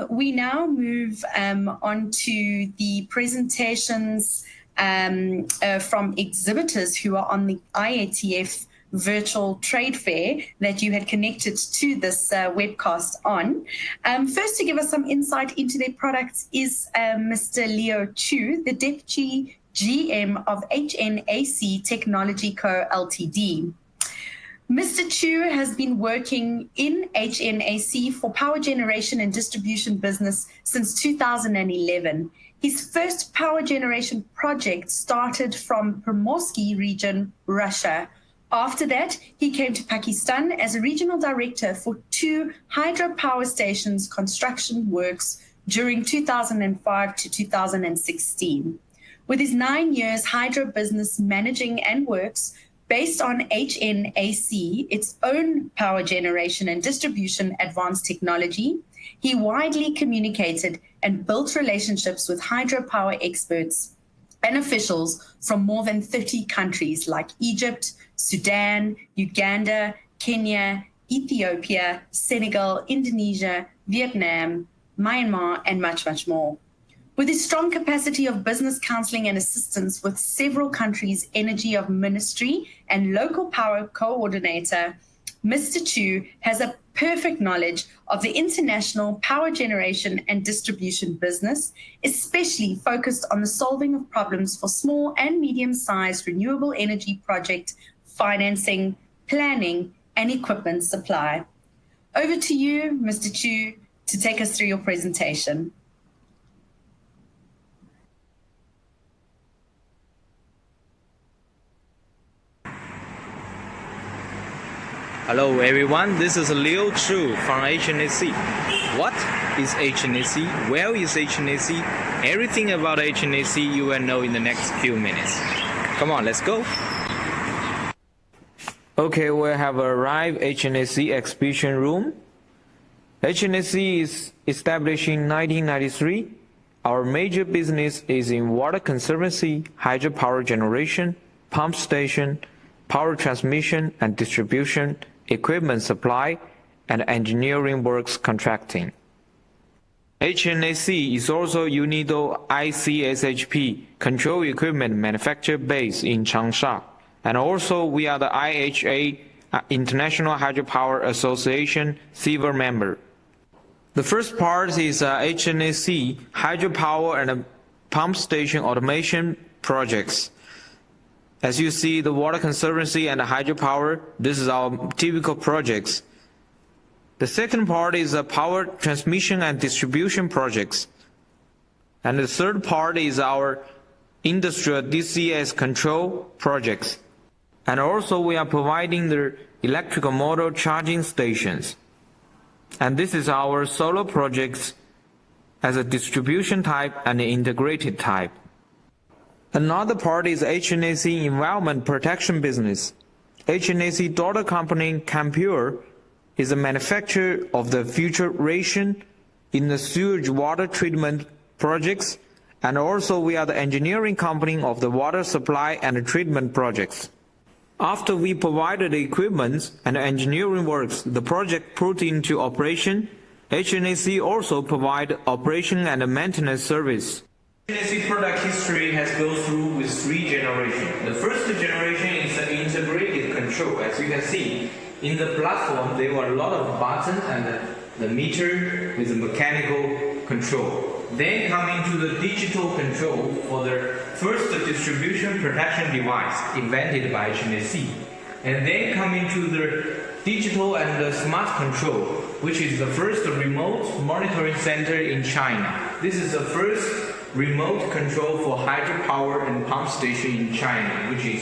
we now move on to the presentations from exhibitors who are on the IATF virtual trade fair that you had connected to this webcast on. First, to give us some insight into their products is Mr. Leo Chu, the Deputy GM of HNAC Technology Co. Ltd. Mr. Chu has been working in HNAC for power generation and distribution business since 2011. His first power generation project started from Primorsky region, Russia. After that, he came to Pakistan as a regional director for 2 hydropower stations construction works during 2005 to 2016. With his 9 years hydro business managing and works, based on HNAC, its own power generation and distribution advanced technology, he widely communicated and built relationships with hydropower experts and officials from more than 30 countries like Egypt, Sudan, Uganda, Kenya, Ethiopia, Senegal, Indonesia, Vietnam, Myanmar, and much, much more. With his strong capacity of business counseling and assistance with several countries' energy of ministry and local power coordinator, Mr. Chu has a perfect knowledge of the international power generation and distribution business, especially focused on the solving of problems for small and medium-sized renewable energy project financing, planning, and equipment supply. Over to you, Mr. Chu, to take us through your presentation. Hello everyone, this is Leo Chu from HNAC. What is HNAC? Where is HNAC? Everything about HNAC you will know in the next few minutes. Come on, let's go. Okay, we have arrived HNAC exhibition room. HNAC is established in 1993. Our major business is in water conservancy, hydropower generation, pump station, power transmission and distribution, equipment supply, and engineering works contracting. HNAC is also UNIDO ICSHP control equipment manufacturer based in Changsha, and also we are the IHA International Hydropower Association silver member. The first part is HNAC hydropower and pump station automation projects. As you see, the water conservancy and the hydropower, this is our typical projects. The second part is the power transmission and distribution projects. And the third part is our industrial DCS control projects. And also we are providing the electrical motor charging stations. And this is our solar projects as a distribution type and an integrated type. Another part is HNAC environment protection business. HNAC daughter company Campure is a manufacturer of the filtration in the sewage water treatment projects, and also we are the engineering company of the water supply and treatment projects. After we provided the equipment and engineering works, the project put into operation, HNAC also provide operation and maintenance service. HNAC product history has gone through with 3 generations. The first generation is an integrated control. As you can see, in the platform there were a lot of buttons and the meter with a mechanical control. Then coming to the digital control for the first distribution protection device invented by HNAC. And then coming to the digital and the smart control, which is the first remote monitoring center in China. This is the first remote control for hydropower and pump station in China, which is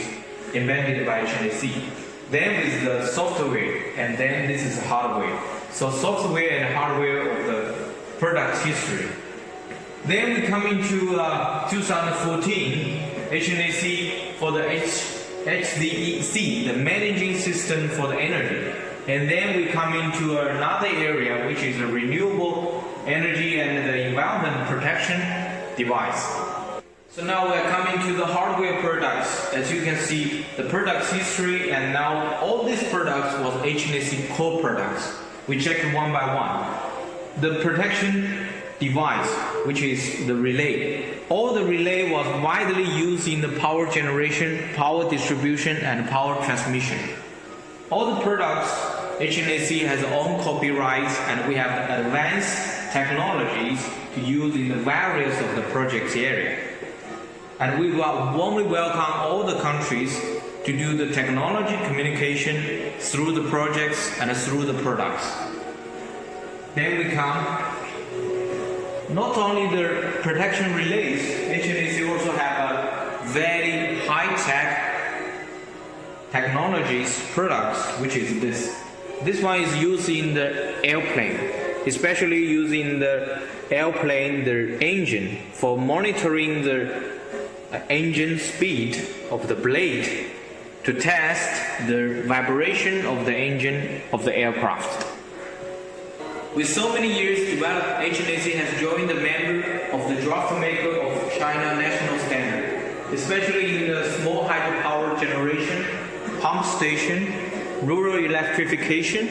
invented by HNAC. Then is the software, and then this is hardware. So software and hardware of the product history. Then we come into 2014, HNAC for the HZEC, the managing system for the energy. And then we come into another area, which is a renewable energy and the environment protection device. So now we're coming to the hardware products. As you can see, the products history, and now all these products was HNAC core products. We checked one by one. The protection device, which is the relay. All the relay was widely used in the power generation, power distribution, and power transmission. All the products, HNAC has own copyrights, and we have advanced technologies to use in the various of the projects area. And we warmly welcome all the countries to do the technology communication through the projects and through the products. Then we come, not only the protection relays, HNAC also have a very high-tech technologies products, which is this. This one is used in the airplane, especially using the airplane, the engine, for monitoring the engine speed of the blade to test the vibration of the engine of the aircraft. With so many years developed, HNAC has joined the member of the draft maker of China National Standard, especially in the small hydropower generation, pump station, rural electrification,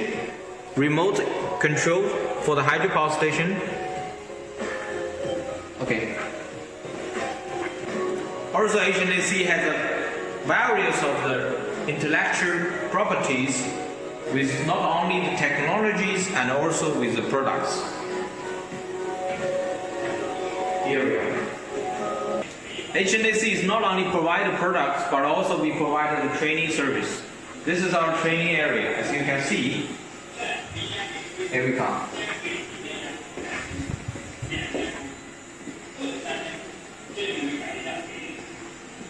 remote control for the hydropower station. Okay. Also, HNAC has various of the intellectual properties with not only the technologies and also with the products. Here we are. HNAC is not only provide the products, but also we provide the training service. This is our training area. As you can see, here we come.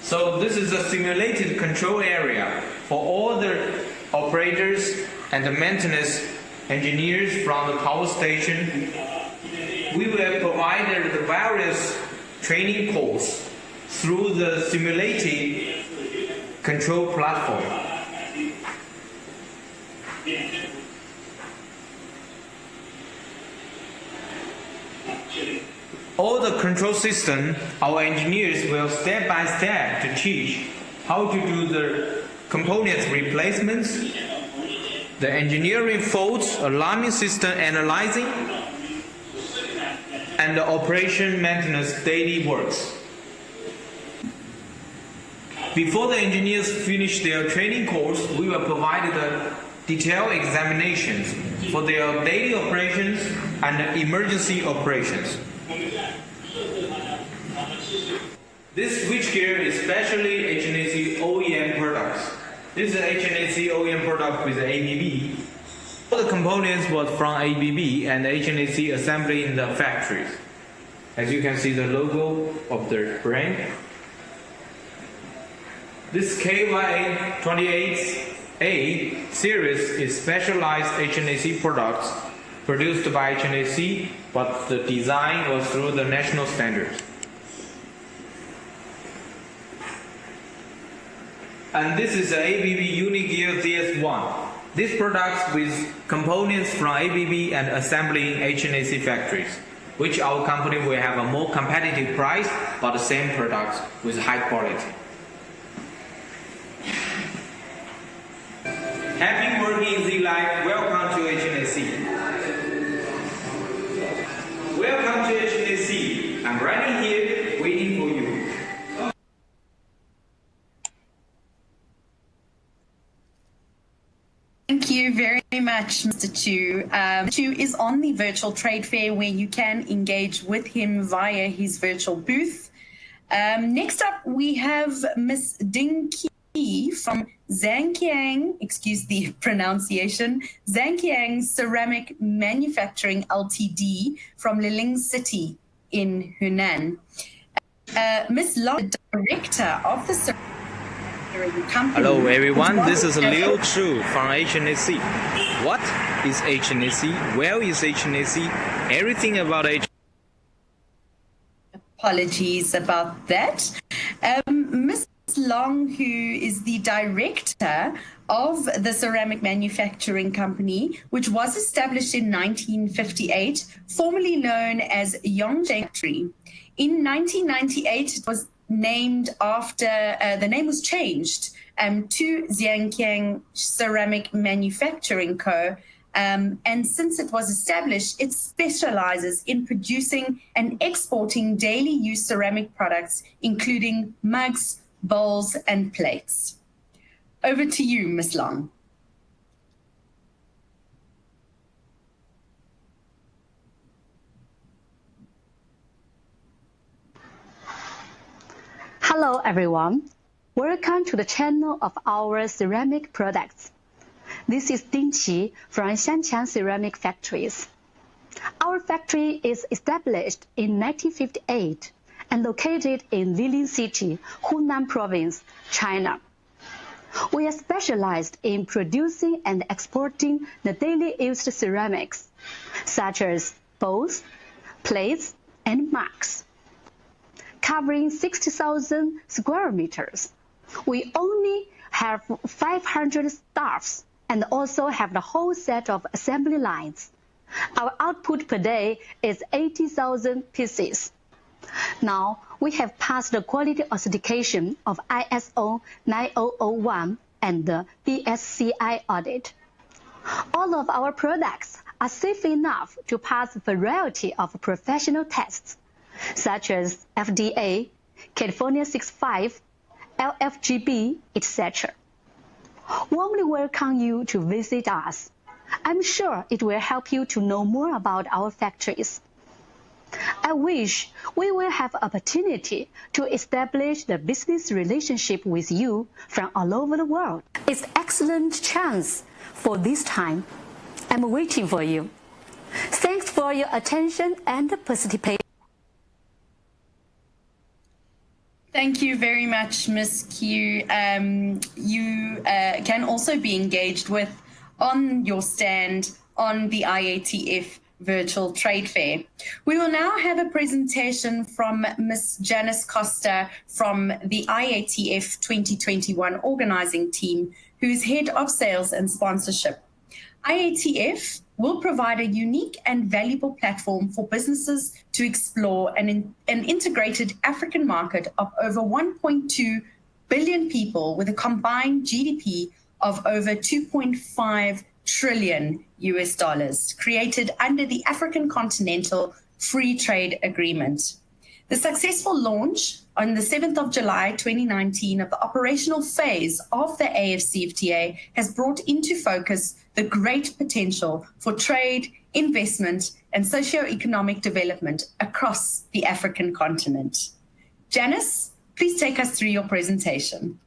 So this is a simulated control area for all the operators and the maintenance engineers from the power station. We will provide the various training courses through the simulated control platform. All the control system, our engineers will step by step to teach how to do the components replacements, the engineering faults, alarming system analyzing, and the operation maintenance daily works. Before the engineers finish their training course, we will provide the detailed examinations for their daily operations and emergency operations. This switchgear is specially HNAC OEM products. This is HNAC OEM product with ABB. All the components was from ABB and HNAC assembly in the factories. As you can see the logo of the brand. This KY28A series is specialized HNAC products produced by HNAC, but the design was through the national standards. And this is the ABB Unigear ZS1. This product with components from ABB and assembly in HNAC factories, which our company will have a more competitive price, but the same products with high quality. Happy working in Z-Life. Welcome to HNAC. Welcome to HNAC. I'm right here waiting for you. Thank you very much, Mr. Chu. Chu is on the virtual trade fair where you can engage with him via his virtual booth. Next up, we have Ms. Ding Qi from Zhangjiang, excuse the pronunciation, Zhangjiang Ceramic Manufacturing Ltd. from Liling City in Hunan. Ms. Long, Director of the company. Hello everyone, this is Liu Chu from HNAC. What is HNAC? Where is HNAC? Everything about HNAC. Apologies about that. Ms. Long, who is the director of the ceramic manufacturing company, which was established in 1958, formerly known as Yongzheng Factory. In 1998, it was named after, the name was changed to Zhangjiang Ceramic Manufacturing Co. And since it was established, it specializes in producing and exporting daily use ceramic products, including mugs, bowls, and plates. Over to you, Ms. Long. Hello, everyone. Welcome to the channel of our ceramic products. This is Ding Qi from Shanqiang Ceramic Factories. Our factory is established in 1958 and located in Lilin City, Hunan Province, China. We are specialized in producing and exporting the daily used ceramics, such as bowls, plates, and mugs. Covering 60,000 square meters, we only have 500 staffs and also have the whole set of assembly lines. Our output per day is 80,000 pieces. Now, we have passed the quality certification of ISO 9001 and the BSCI audit. All of our products are safe enough to pass a variety of professional tests, such as FDA, California 65, LFGB, etc. Warmly welcome you to visit us. I'm sure it will help you to know more about our factories. I wish we will have opportunity to establish the business relationship with you from all over the world. It's an excellent chance for this time. I'm waiting for you. Thanks for your attention and participation. Thank you very much, Ms. Q. You can also be engaged with on your stand on the IATF Virtual Trade Fair. We will now have a presentation from Ms. Janice Costa from the IATF 2021 organizing team, who is Head of Sales and Sponsorship. IATF will provide a unique and valuable platform for businesses to explore an integrated African market of over 1.2 billion people with a combined GDP of over 2.5 trillion US dollars, created under the African Continental Free Trade Agreement. The successful launch on the 7th of July 2019 of the operational phase of the AFCFTA has brought into focus the great potential for trade, investment, and socio-economic development across the African continent. Janice, please take us through your presentation.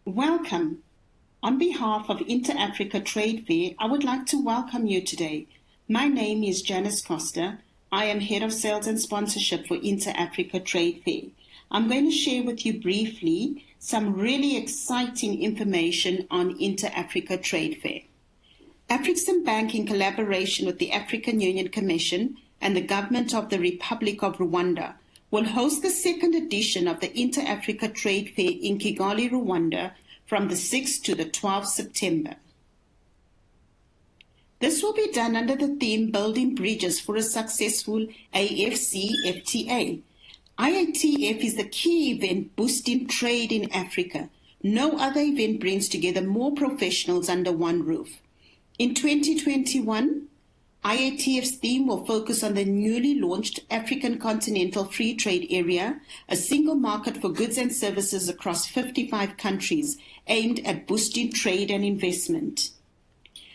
Welcome. On behalf of Intra-Africa Trade Fair, I would like to welcome you today. My name is Janice Costa. I am Head of Sales and Sponsorship for Intra-Africa Trade Fair. I'm going to share with you briefly some really exciting information on Intra-Africa Trade Fair. African Bank, in collaboration with the African Union Commission and the Government of the Republic of Rwanda, will host the second edition of the Intra-Africa Trade Fair in Kigali, Rwanda, from the 6th to the 12th September. This will be done under the theme Building Bridges for a Successful AFCFTA. IATF is the key event boosting trade in Africa. No other event brings together more professionals under one roof. In 2021, IATF's theme will focus on the newly launched African Continental Free Trade Area, a single market for goods and services across 55 countries aimed at boosting trade and investment.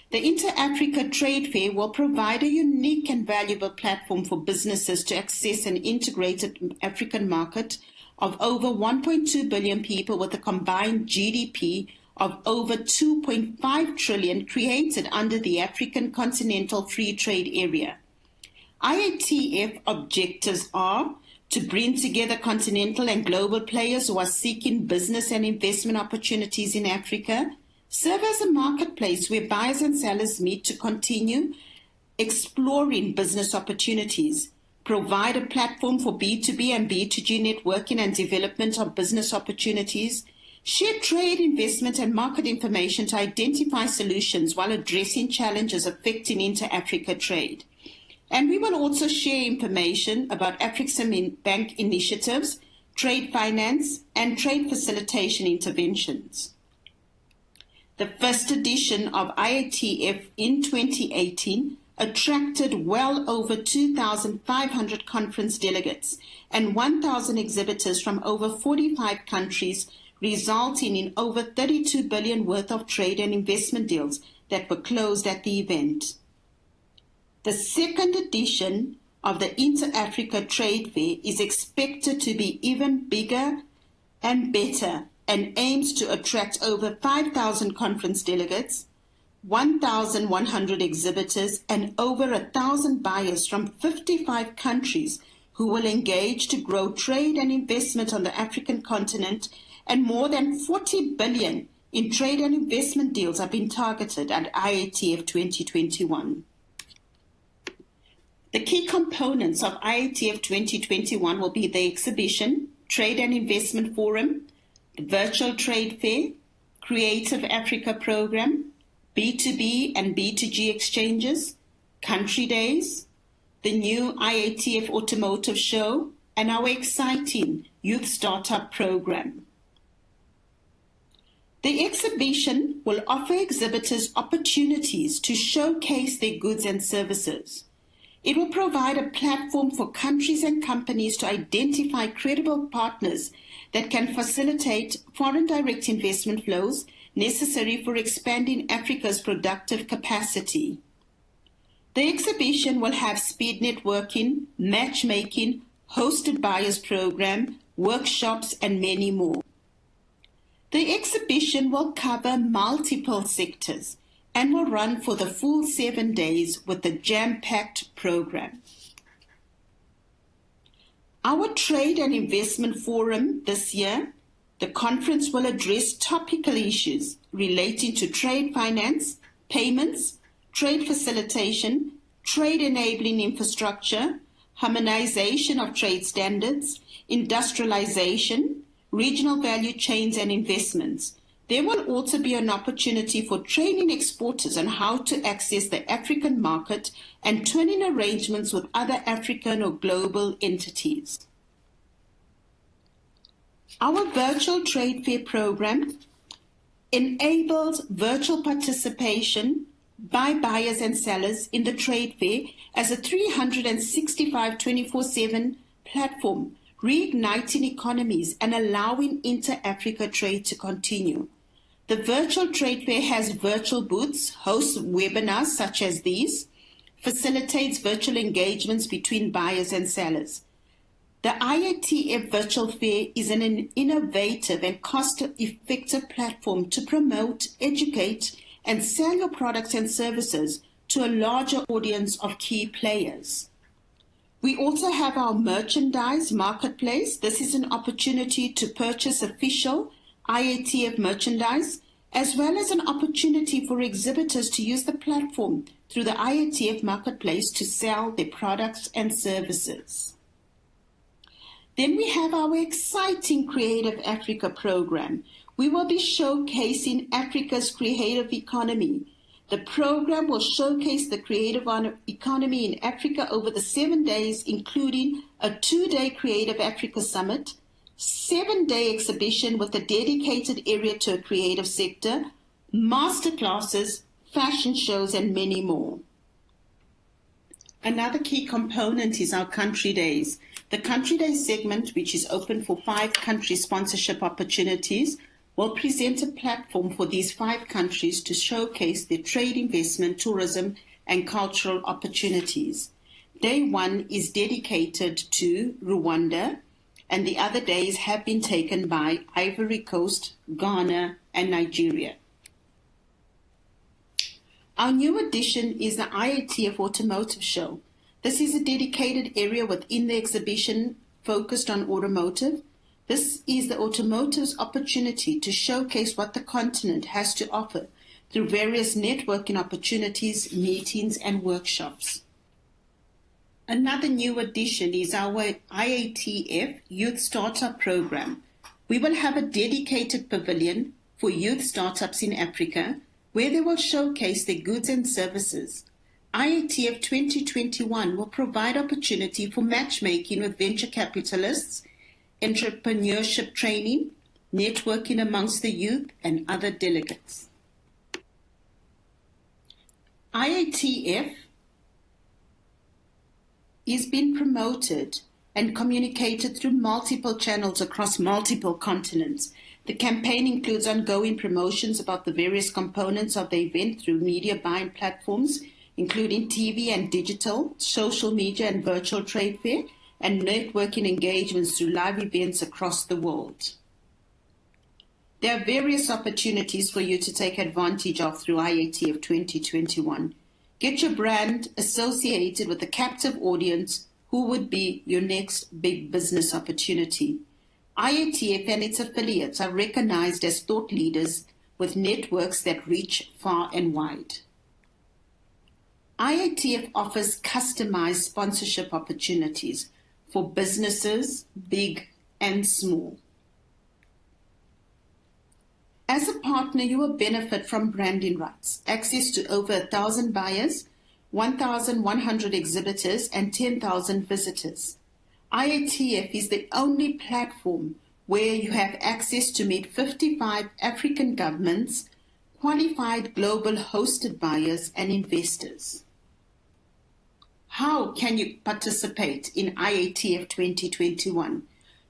The Inter-Africa Trade Fair will provide a unique and valuable platform for businesses to access an integrated African market of over 1.2 billion people with a combined GDP of over 2.5 trillion created under the African Continental Free Trade Area. IATF objectives are to bring together continental and global players who are seeking business and investment opportunities in Africa, serve as a marketplace where buyers and sellers meet to continue exploring business opportunities, provide a platform for B2B and B2G networking and development of business opportunities, share trade, investment, and market information to identify solutions while addressing challenges affecting inter-Africa trade. And we will also share information about Afrexim Bank initiatives, trade finance, and trade facilitation interventions. The first edition of IATF in 2018 attracted well over 2,500 conference delegates and 1,000 exhibitors from over 45 countries, resulting in over 32 billion worth of trade and investment deals that were closed at the event. The second edition of the Inter-Africa Trade Fair is expected to be even bigger and better and aims to attract over 5,000 conference delegates, 1,100 exhibitors, and over 1,000 buyers from 55 countries who will engage to grow trade and investment on the African continent, and more than 40 billion in trade and investment deals are being targeted at IATF 2021. The key components of IATF 2021 will be the exhibition, Trade and Investment Forum, the Virtual Trade Fair, Creative Africa Program, B2B and B2G exchanges, Country Days, the new IATF Automotive Show, and our exciting Youth Startup Program. The exhibition will offer exhibitors opportunities to showcase their goods and services. It will provide a platform for countries and companies to identify credible partners that can facilitate foreign direct investment flows necessary for expanding Africa's productive capacity. The exhibition will have speed networking, matchmaking, hosted buyers program, workshops, and many more. The exhibition will cover multiple sectors and will run for the full 7 days with a jam-packed program. Our Trade and Investment Forum this year, the conference will address topical issues relating to trade finance, payments, trade facilitation, trade enabling infrastructure, harmonization of trade standards, industrialization, regional value chains and investments. There will also be an opportunity for training exporters on how to access the African market and twinning arrangements with other African or global entities. Our virtual trade fair program enables virtual participation by buyers and sellers in the trade fair as a 365 24/7 platform, reigniting economies and allowing inter-Africa trade to continue. The virtual trade fair has virtual booths, hosts webinars such as these, facilitates virtual engagements between buyers and sellers. The IATF Virtual Fair is an innovative and cost-effective platform to promote, educate, and sell your products and services to a larger audience of key players. We also have our merchandise marketplace. This is an opportunity to purchase official IATF merchandise, as well as an opportunity for exhibitors to use the platform through the IATF marketplace to sell their products and services. Then we have our exciting Creative Africa program. We will be showcasing Africa's creative economy. The program will showcase the creative economy in Africa over the 7 days, including a 2-day Creative Africa Summit, 7-day exhibition with a dedicated area to a creative sector, masterclasses, fashion shows, and many more. Another key component is our Country Days. The Country Days segment, which is open for 5 country sponsorship opportunities, will present a platform for these 5 countries to showcase their trade, investment, tourism, and cultural opportunities. Day 1 is dedicated to Rwanda, and the other days have been taken by Ivory Coast, Ghana, and Nigeria. Our new addition is the IATF Automotive Show. This is a dedicated area within the exhibition focused on automotive. This is the automotive's opportunity to showcase what the continent has to offer through various networking opportunities, meetings, and workshops. Another new addition is our IATF Youth Startup Program. We will have a dedicated pavilion for youth startups in Africa where they will showcase their goods and services. IATF 2021 will provide opportunity for matchmaking with venture capitalists, entrepreneurship training, networking amongst the youth, and other delegates. IATF is being promoted and communicated through multiple channels across multiple continents. The campaign includes ongoing promotions about the various components of the event through media buying platforms, including TV and digital, social media and virtual trade fair, and networking engagements through live events across the world. There are various opportunities for you to take advantage of through IATF 2021. Get your brand associated with a captive audience who would be your next big business opportunity. IATF and its affiliates are recognized as thought leaders with networks that reach far and wide. IATF offers customized sponsorship opportunities for businesses, big and small. As a partner, you will benefit from branding rights, access to over 1,000 buyers, 1,100 exhibitors, and 10,000 visitors. IATF is the only platform where you have access to meet 55 African governments, qualified global hosted buyers, and investors. How can you participate in IATF 2021?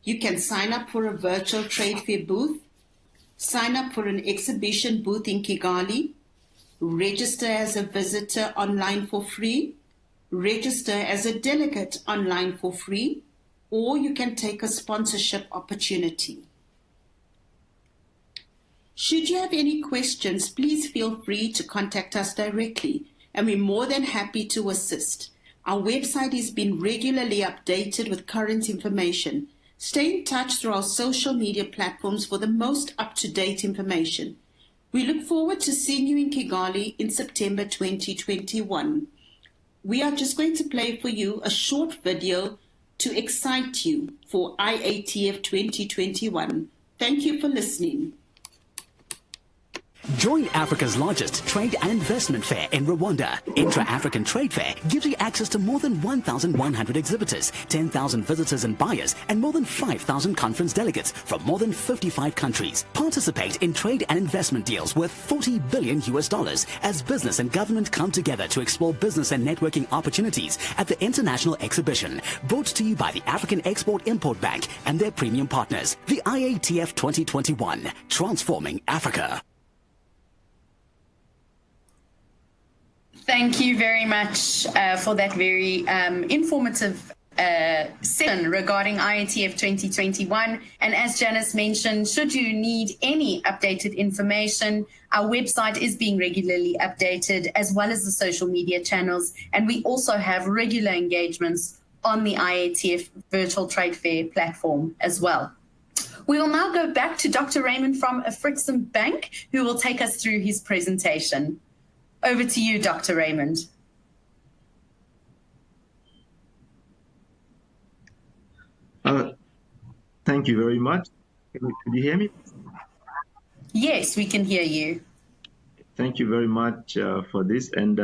You can sign up for a virtual trade fair booth, sign up for an exhibition booth in Kigali, register as a visitor online for free, register as a delegate online for free, or you can take a sponsorship opportunity. Should you have any questions, please feel free to contact us directly, and we're more than happy to assist. Our website is being regularly updated with current information. Stay in touch through our social media platforms for the most up-to-date information. We look forward to seeing you in Kigali in September 2021. We are just going to play for you a short video to excite you for IATF 2021. Thank you for listening. Join Africa's largest trade and investment fair in Rwanda. Intra-African Trade Fair gives you access to more than 1,100 exhibitors, 10,000 visitors and buyers, and more than 5,000 conference delegates from more than 55 countries. Participate in trade and investment deals worth $40 billion as business and government come together to explore business and networking opportunities at the International Exhibition. Brought to you by the African Export-Import Bank and their premium partners. The IATF 2021, transforming Africa. Thank you very much for that very informative session regarding IATF 2021. And as Janice mentioned, should you need any updated information, our website is being regularly updated, as well as the social media channels. And we also have regular engagements on the IATF Virtual Trade Fair platform as well. We will now go back to Dr. Raymond from Afrexim Bank, who will take us through his presentation. Over to you, Dr. Raymond. Thank you very much. Could you hear me? Yes, we can hear you. Thank you very much for this. And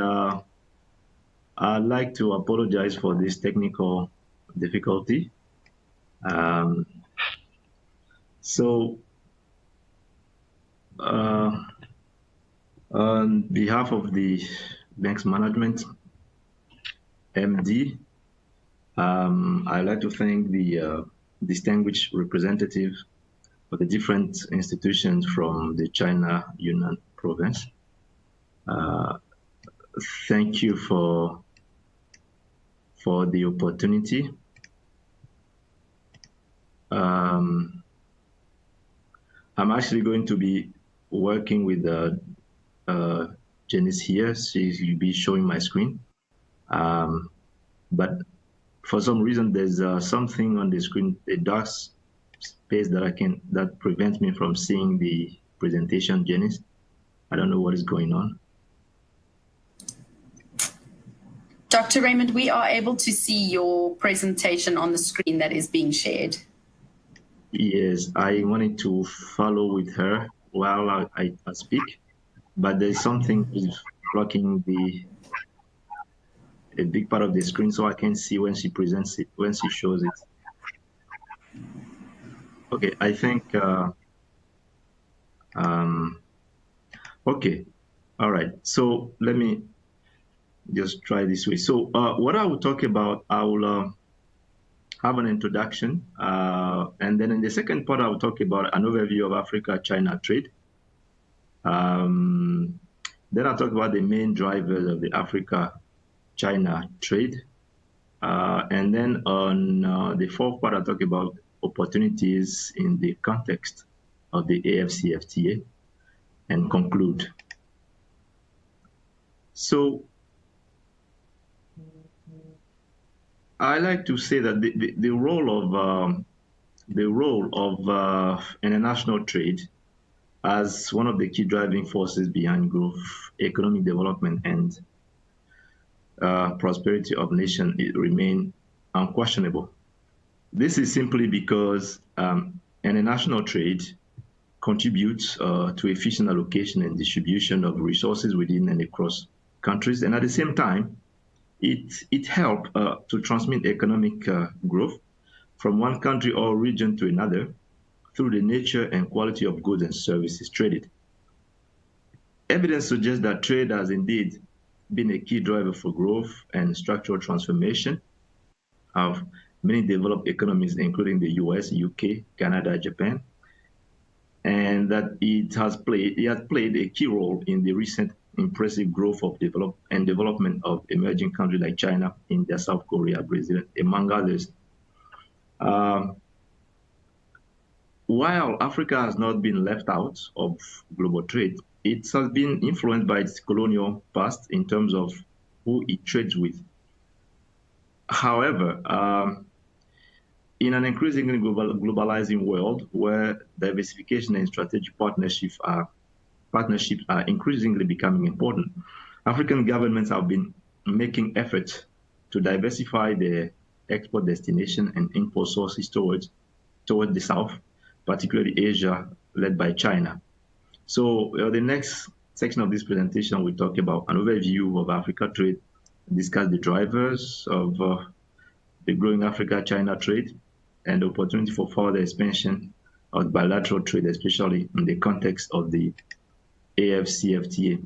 I'd like to apologize for this technical difficulty. On behalf of the bank's management, MD, I'd like to thank the distinguished representatives of the different institutions from the China Yunnan province. Thank you for the opportunity. I'm actually going to be working with Janice here. She'll be showing my screen. But for some reason, there's something on the screen, a dark space that prevents me from seeing the presentation, Janice. I don't know what is going on. Dr. Raymond, we are able to see your presentation on the screen that is being shared. Yes, I wanted to follow with her while I speak, but there's something is blocking a big part of the screen, so I can see when she presents it, when she shows it. Okay, I think, okay, all right. So let me just try this way. So what I will talk about, I will have an introduction, and then in the second part, I will talk about an overview of Africa-China trade. Then I'll talk about the main drivers of the Africa-China trade. And then on the fourth part, I'll talk about opportunities in the context of the AFCFTA and conclude. So I like to say that the role of international trade as one of the key driving forces behind growth, economic development, and prosperity of nations remain unquestionable. This is simply because international trade contributes to efficient allocation and distribution of resources within and across countries, and at the same time, it helps to transmit economic growth from one country or region to another through the nature and quality of goods and services traded. Evidence suggests that trade has indeed been a key driver for growth and structural transformation of many developed economies, including the US, UK, Canada, Japan, and that it has played a key role in the recent impressive growth of development of emerging countries like China, India, South Korea, Brazil, among others. While Africa has not been left out of global trade, it has been influenced by its colonial past in terms of who it trades with. However, in an increasingly globalizing world where diversification and strategic partnerships are increasingly becoming important, African governments have been making efforts to diversify their export destination and import sources towards the South, particularly Asia, led by China. So the next section of this presentation, we talk about an overview of Africa trade, discuss the drivers of the growing Africa-China trade, and the opportunity for further expansion of bilateral trade, especially in the context of the AFCFTA.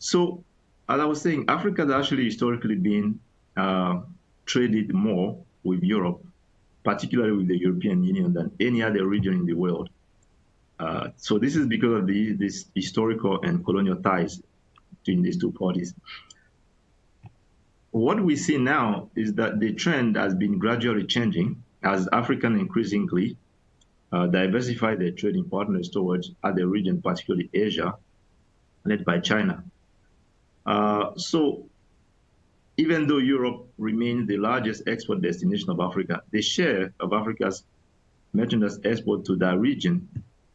So, as I was saying, Africa has actually historically been traded more with Europe, particularly with the European Union, than any other region in the world. So this is because of this historical and colonial ties between these two parties. What we see now is that the trend has been gradually changing as Africans increasingly diversify their trading partners towards other regions, particularly Asia, led by China. So even though Europe remains the largest export destination of Africa, the share of Africa's merchandise export to that region,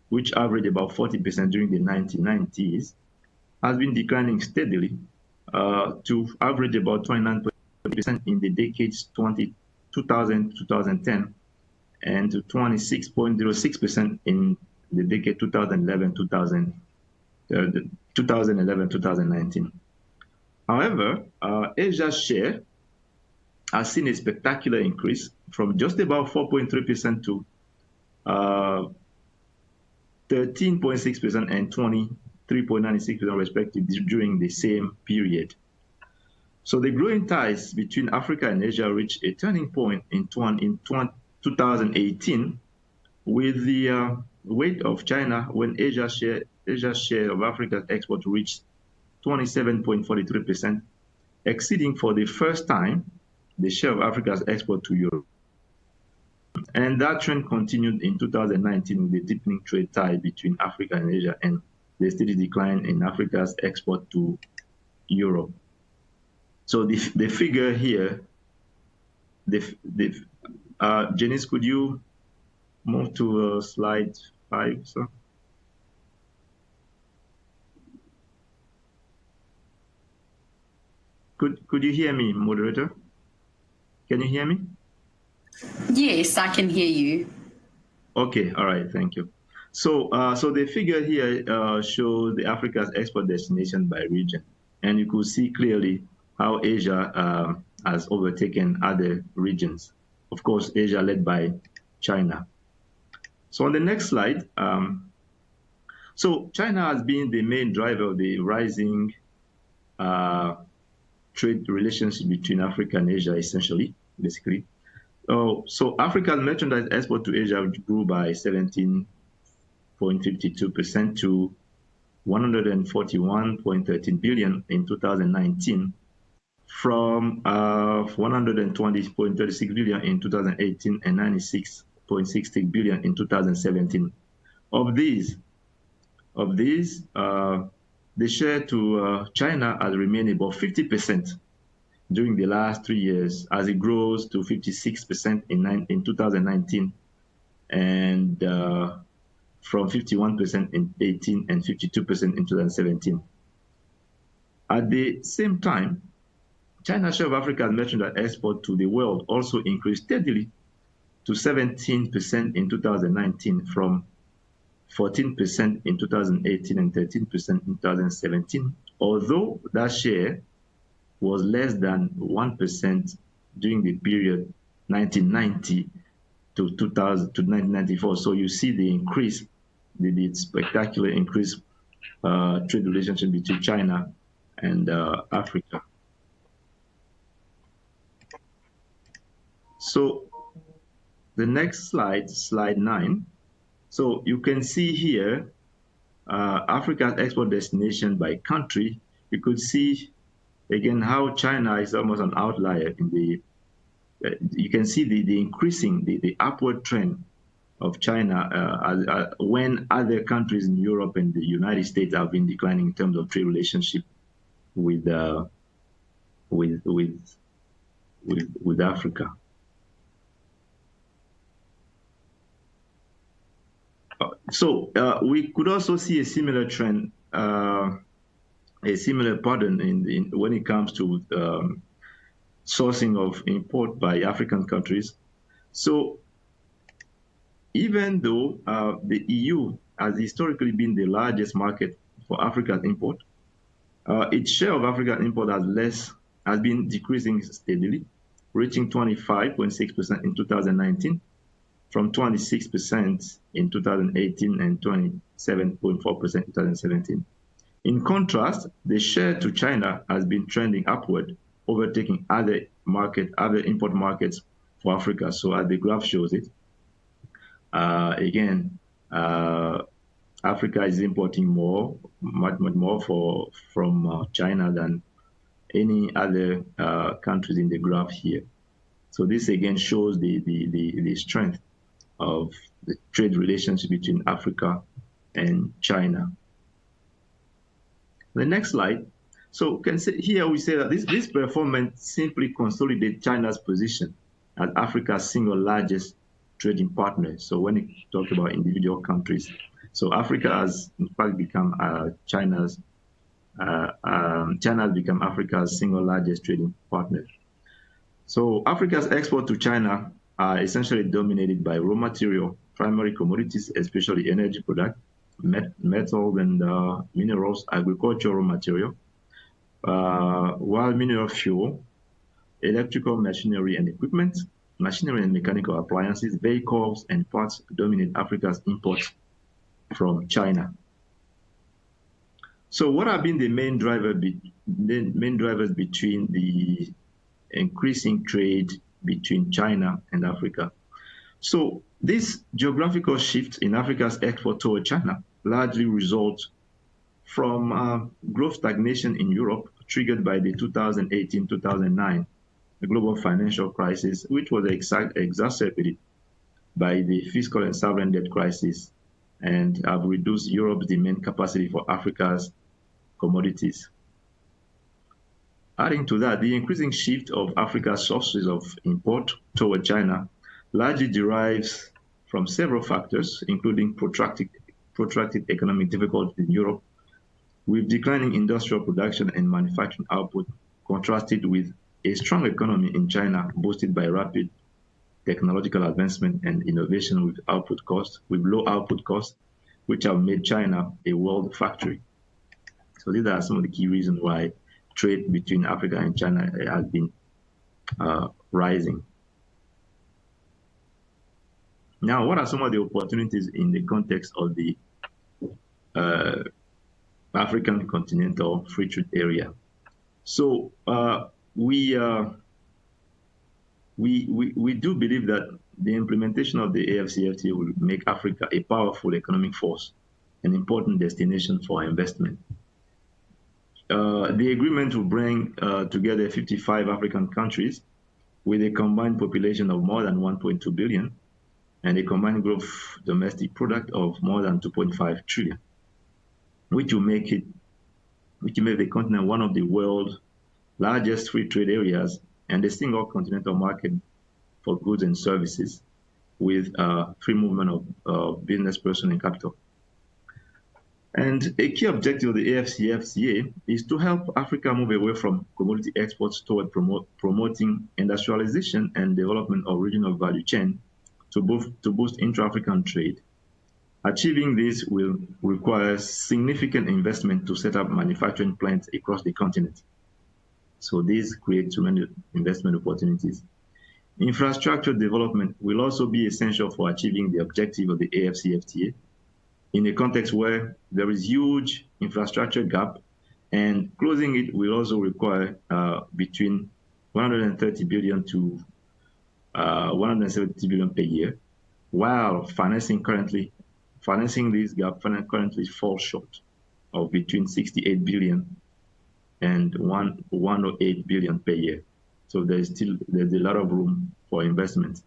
which averaged about 40% during the 1990s, has been declining steadily to average about 29% in the decades 2000-2010 and to 26.06% in the decade 2011-2019. However, Asia's share has seen a spectacular increase from just about 4.3% to 13.6% and 23.96% respectively during the same period. So the growing ties between Africa and Asia reached a turning point in 2018 with the weight of China when Asia's share of Africa's export reached 27.43%, exceeding for the first time the share of Africa's export to Europe. And that trend continued in 2019 with the deepening trade tie between Africa and Asia and the steady decline in Africa's export to Europe. So the figure here, Janice, could you move to slide 5, sir. Could you hear me, moderator? Can you hear me? Yes, I can hear you. Okay, all right, thank you. So, so the figure here shows the Africa's export destination by region, and you could see clearly how Asia has overtaken other regions. Of course, Asia led by China. So on the next slide, so China has been the main driver of the rising trade relationship between Africa and Asia, essentially, basically. So Africa's merchandise export to Asia grew by 17.52% to 141.13 billion in 2019, from 120.36 billion in 2018 and 96.66 billion in 2017. Of these, the share to China has remained above 50% during the last 3 years, as it grows to 56% in 2019, and from 51% in 18 and 52% in 2017. At the same time, China's share of Africa's merchandise export to the world also increased steadily to 17% in 2019, from 14% in 2018 and 13% in 2017, although that share was less than 1% during the period 1990 to 1994. So you see the increase, the spectacular increase trade relationship between China and Africa. So the next slide, slide 9. So you can see here Africa's export destination by country. You could see again how China is almost an outlier in the. You can see the increasing the upward trend of China when other countries in Europe and the United States have been declining in terms of trade relationship with Africa. So we could also see a similar trend, a similar pattern in when it comes to sourcing of import by African countries. So even though the EU has historically been the largest market for African import, its share of African import has been decreasing steadily, reaching 25.6% in 2019, from 26% in 2018 and 27.4% in 2017. In contrast, the share to China has been trending upward, overtaking other import markets for Africa. So as the graph shows it, again, Africa is importing much more from China than any other countries in the graph here. So this again shows the strength of the trade relationship between Africa and China. The next slide. So here we say that this performance simply consolidates China's position as Africa's single largest trading partner. So when you talk about individual countries, so Africa has in fact become China has become Africa's single largest trading partner. So Africa's export to China are essentially dominated by raw material, primary commodities, especially energy products, metals and minerals, agricultural material, while mineral fuel, electrical machinery and equipment, machinery and mechanical appliances, vehicles and parts dominate Africa's imports from China. So what have been the main drivers between the increasing trade between China and Africa? So this geographical shift in Africa's export toward China largely results from growth stagnation in Europe, triggered by the 2018-2009 global financial crisis, which was exacerbated by the fiscal and sovereign debt crisis, and have reduced Europe's demand capacity for Africa's commodities. Adding to that, the increasing shift of Africa's sources of import toward China largely derives from several factors, including protracted economic difficulties in Europe, with declining industrial production and manufacturing output, contrasted with a strong economy in China, boosted by rapid technological advancement and innovation with low output costs, which have made China a world factory. So these are some of the key reasons why trade between Africa and China has been rising. Now, what are some of the opportunities in the context of the African continental free trade area? So we do believe that the implementation of the AFCFTA will make Africa a powerful economic force, an important destination for investment. The agreement will bring together 55 African countries with a combined population of more than 1.2 billion and a combined gross domestic product of more than 2.5 trillion, which will make the continent one of the world's largest free trade areas and a single continental market for goods and services with free movement of business person and capital. And a key objective of the AFCFTA is to help Africa move away from commodity exports toward promoting industrialization and development of regional value chain to boost intra-African trade. Achieving this will require significant investment to set up manufacturing plants across the continent. So this creates tremendous investment opportunities. Infrastructure development will also be essential for achieving the objective of the AFCFTA in a context where there is huge infrastructure gap, and closing it will also require between 130 billion to 170 billion per year, while financing this gap currently falls short of between 68 billion and 108 billion per year. So there's a lot of room for investment.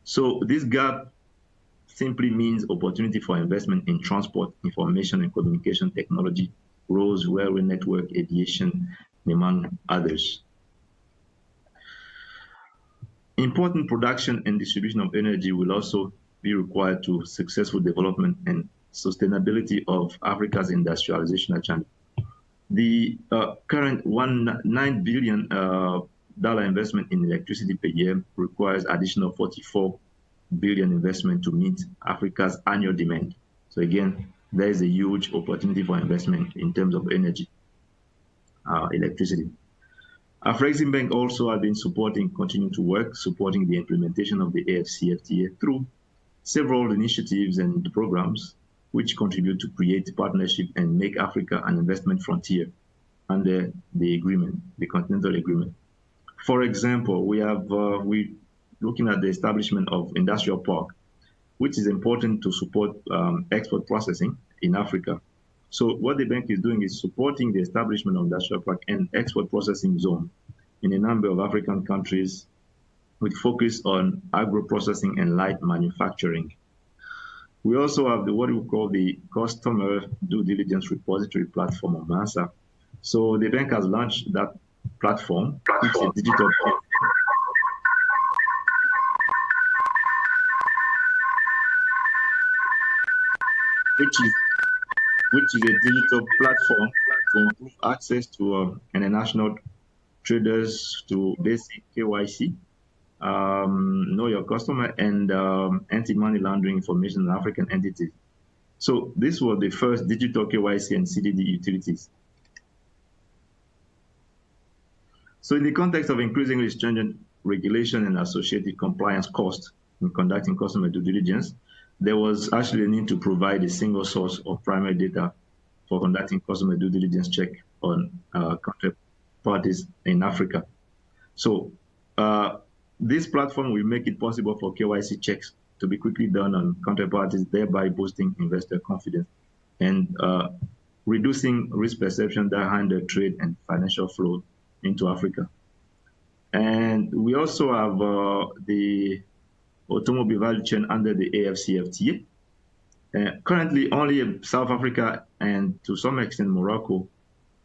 So this gap simply means opportunity for investment in transport, information and communication technology, roads, railway network, aviation, among others. Important production and distribution of energy will also be required to successful development and sustainability of Africa's industrialization agenda. The current $9 billion investment in electricity per year requires additional 44 billion investment to meet Africa's annual demand. So again, there is a huge opportunity for investment in terms of energy, electricity. Afreximbank also has been continuing to work, supporting the implementation of the AFCFTA through several initiatives and programs which contribute to create partnership and make Africa an investment frontier under the agreement, the Continental Agreement. For example, we're looking at the establishment of industrial park, which is important to support export processing in Africa. So what the bank is doing is supporting the establishment of industrial park and export processing zone in a number of African countries with focus on agro-processing and light manufacturing. We also have what we call the Customer Due Diligence Repository platform of MANSA. So the bank has launched that platform, which is a digital which is a digital platform to improve access to international traders to basic KYC, know your customer, and anti-money laundering information on African entities. So this was the first digital KYC and CDD utilities. So in the context of increasingly stringent regulation and associated compliance costs in conducting customer due diligence, there was actually a need to provide a single source of primary data for conducting customer due diligence check on counterparties in Africa. So this platform will make it possible for KYC checks to be quickly done on counterparties, thereby boosting investor confidence and reducing risk perception that hinder trade and financial flow into Africa. And we also have the automobile value chain under the AFCFTA. Currently, only South Africa and to some extent Morocco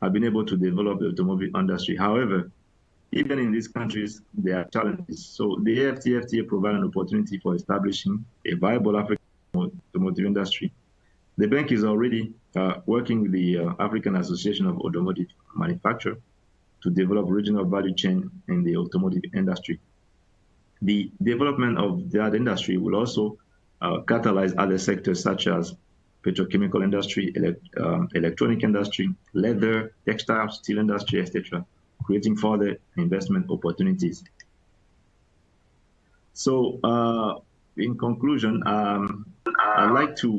have been able to develop the automobile industry. However, even in these countries, there are challenges. So the AfCFTA provides an opportunity for establishing a viable African automotive industry. The bank is already working with the African Association of Automotive Manufacturers to develop regional value chain in the automotive industry. The development of that industry will also catalyze other sectors such as petrochemical industry, electronic industry, leather, textile, steel industry, etc., creating further investment opportunities. So, in conclusion, I'd like to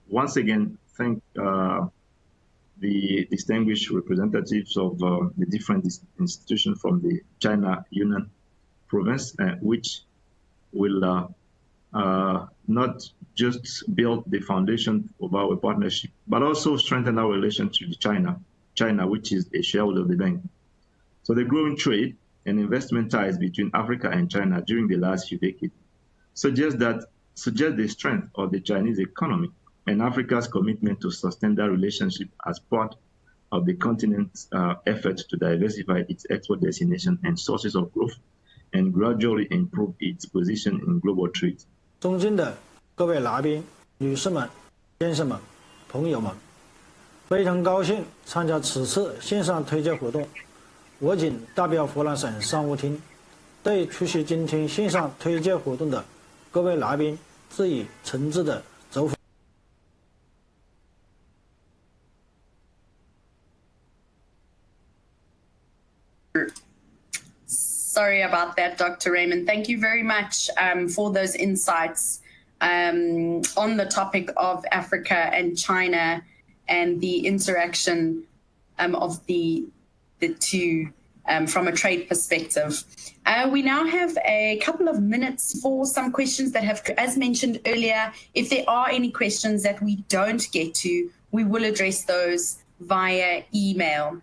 once again thank the distinguished representatives of the different institutions from the China Yunnan province, which will not just build the foundation of our partnership, but also strengthen our relationship with China, which is a shareholder of the bank. So the growing trade and investment ties between Africa and China during the last few decades suggest the strength of the Chinese economy and Africa's commitment to sustain that relationship as part of the continent's effort to diversify its export destination and sources of growth and gradually improve its position in global trade. 中金的各位来宾、女士们、先生们、朋友们，非常高兴参加此次线上推介活动。我谨代表湖南省商务厅，对出席今天线上推介活动的各位来宾致以诚挚的祝福。Sorry about that, Dr. Raymond. Thank you very much for those insights on the topic of Africa and China and the interaction of the two from a trade perspective. We now have a couple of minutes for some questions that have, as mentioned earlier, if there are any questions that we don't get to, we will address those via email.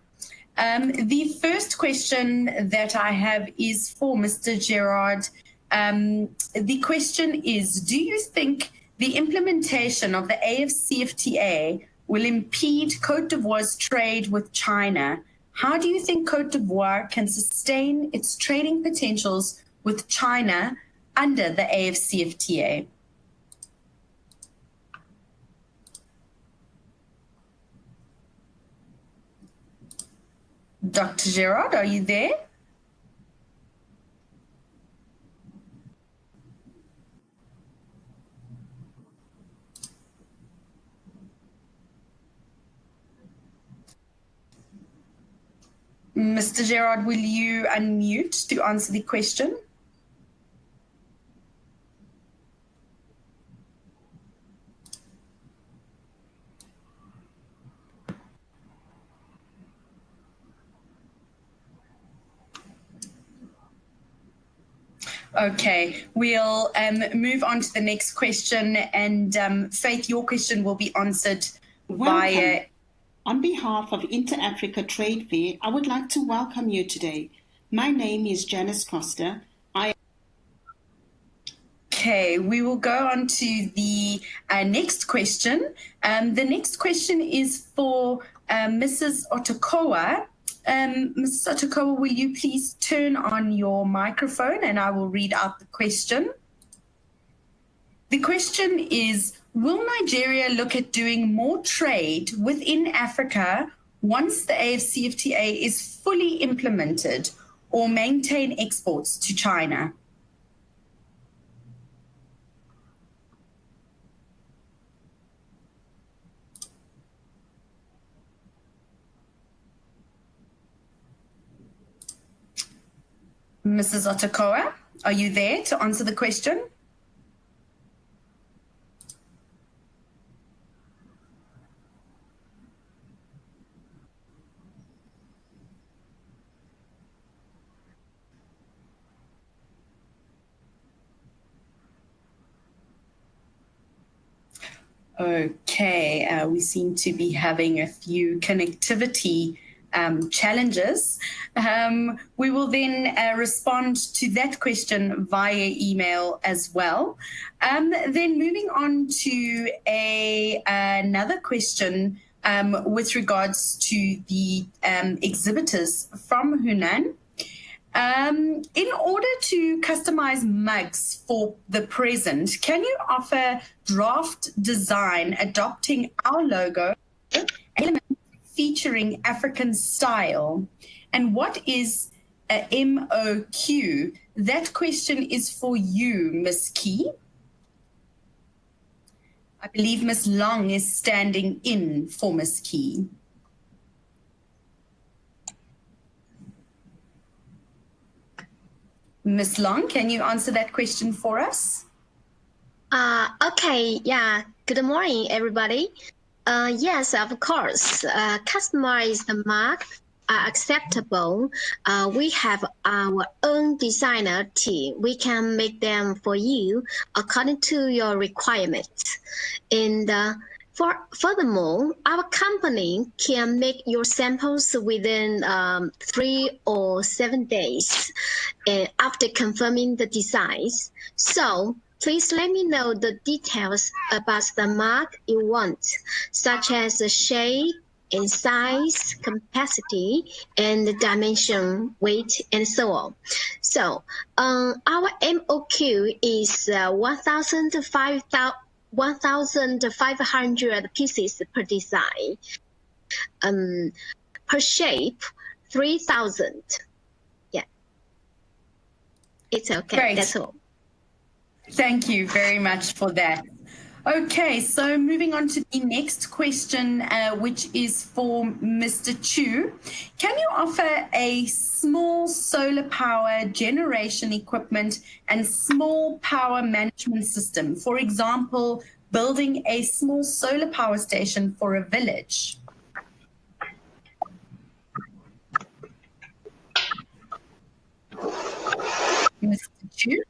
The first question that I have is for Mr. Gerard. The question is, do you think the implementation of the AfCFTA will impede Côte d'Ivoire's trade with China? How do you think Côte d'Ivoire can sustain its trading potentials with China under the AfCFTA? Dr. Gerard, are you there? Mr. Gerard, will you unmute to answer the question? Okay, we'll move on to the next question, and Faith, your question will be answered via... On behalf of Intra-Africa Trade Fair, I would like to welcome you today. My name is Janice Costa. Okay, we will go on to the next question. The next question is for Mrs. Otokowa. Mrs. Otokowa, will you please turn on your microphone and I will read out the question. The question is, will Nigeria look at doing more trade within Africa once the AfCFTA is fully implemented, or maintain exports to China? Mrs. Otokowa, are you there to answer the question? Okay, we seem to be having a few connectivity challenges. We will then respond to that question via email as well. Then moving on to another question with regards to the exhibitors from Hunan. In order to customize mugs for the present, can you offer draft design adopting our logo, elements featuring African style? And what is a MOQ? That question is for you, Ms. Key. I believe Ms. Long is standing in for Ms. Key. Ms. Long, can you answer that question for us? Okay, yeah. Good morning, everybody. Yes, of course. Customized marks are acceptable. We have our own designer team. We can make them for you according to your requirements. And furthermore, our company can make your samples within 3 or 7 days after confirming the designs. So please let me know the details about the mark you want, such as the shape and size, capacity, and the dimension, weight, and so on. So our MOQ is 1,500 pieces per design. Per shape, 3,000. Yeah. It's okay. Great. That's all. Thank you very much for that. Okay, so moving on to the next question, which is for Mr. Chu. Can you offer a small solar power generation equipment and small power management system? For example, building a small solar power station for a village. Mr. Chu?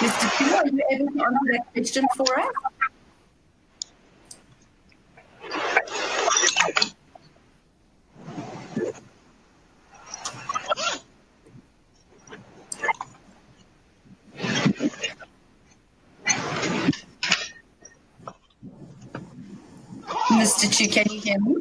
Mr. Chu, are you able to answer that question for us? Mr. Chu, can you hear me?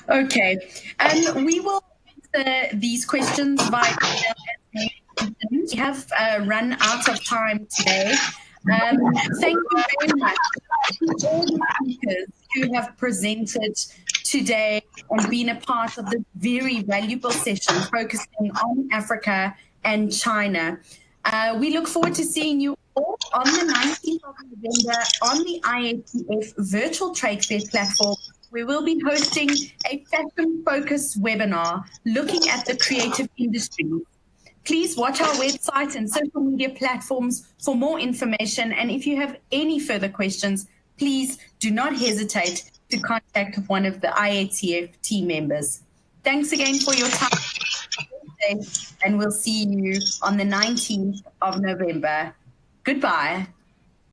Okay, we will answer these questions by email. We have run out of time today. Thank you very much to all the speakers who have presented today and been a part of this very valuable session focusing on Africa and China. We look forward to seeing you all on the 19th of November on the IATF Virtual Trade Fair platform. We will be hosting a fashion-focused webinar looking at the creative industry. Please watch our website and social media platforms for more information. And if you have any further questions, please do not hesitate to contact one of the IATF team members. Thanks again for your time. And we'll see you on the 19th of November. Goodbye.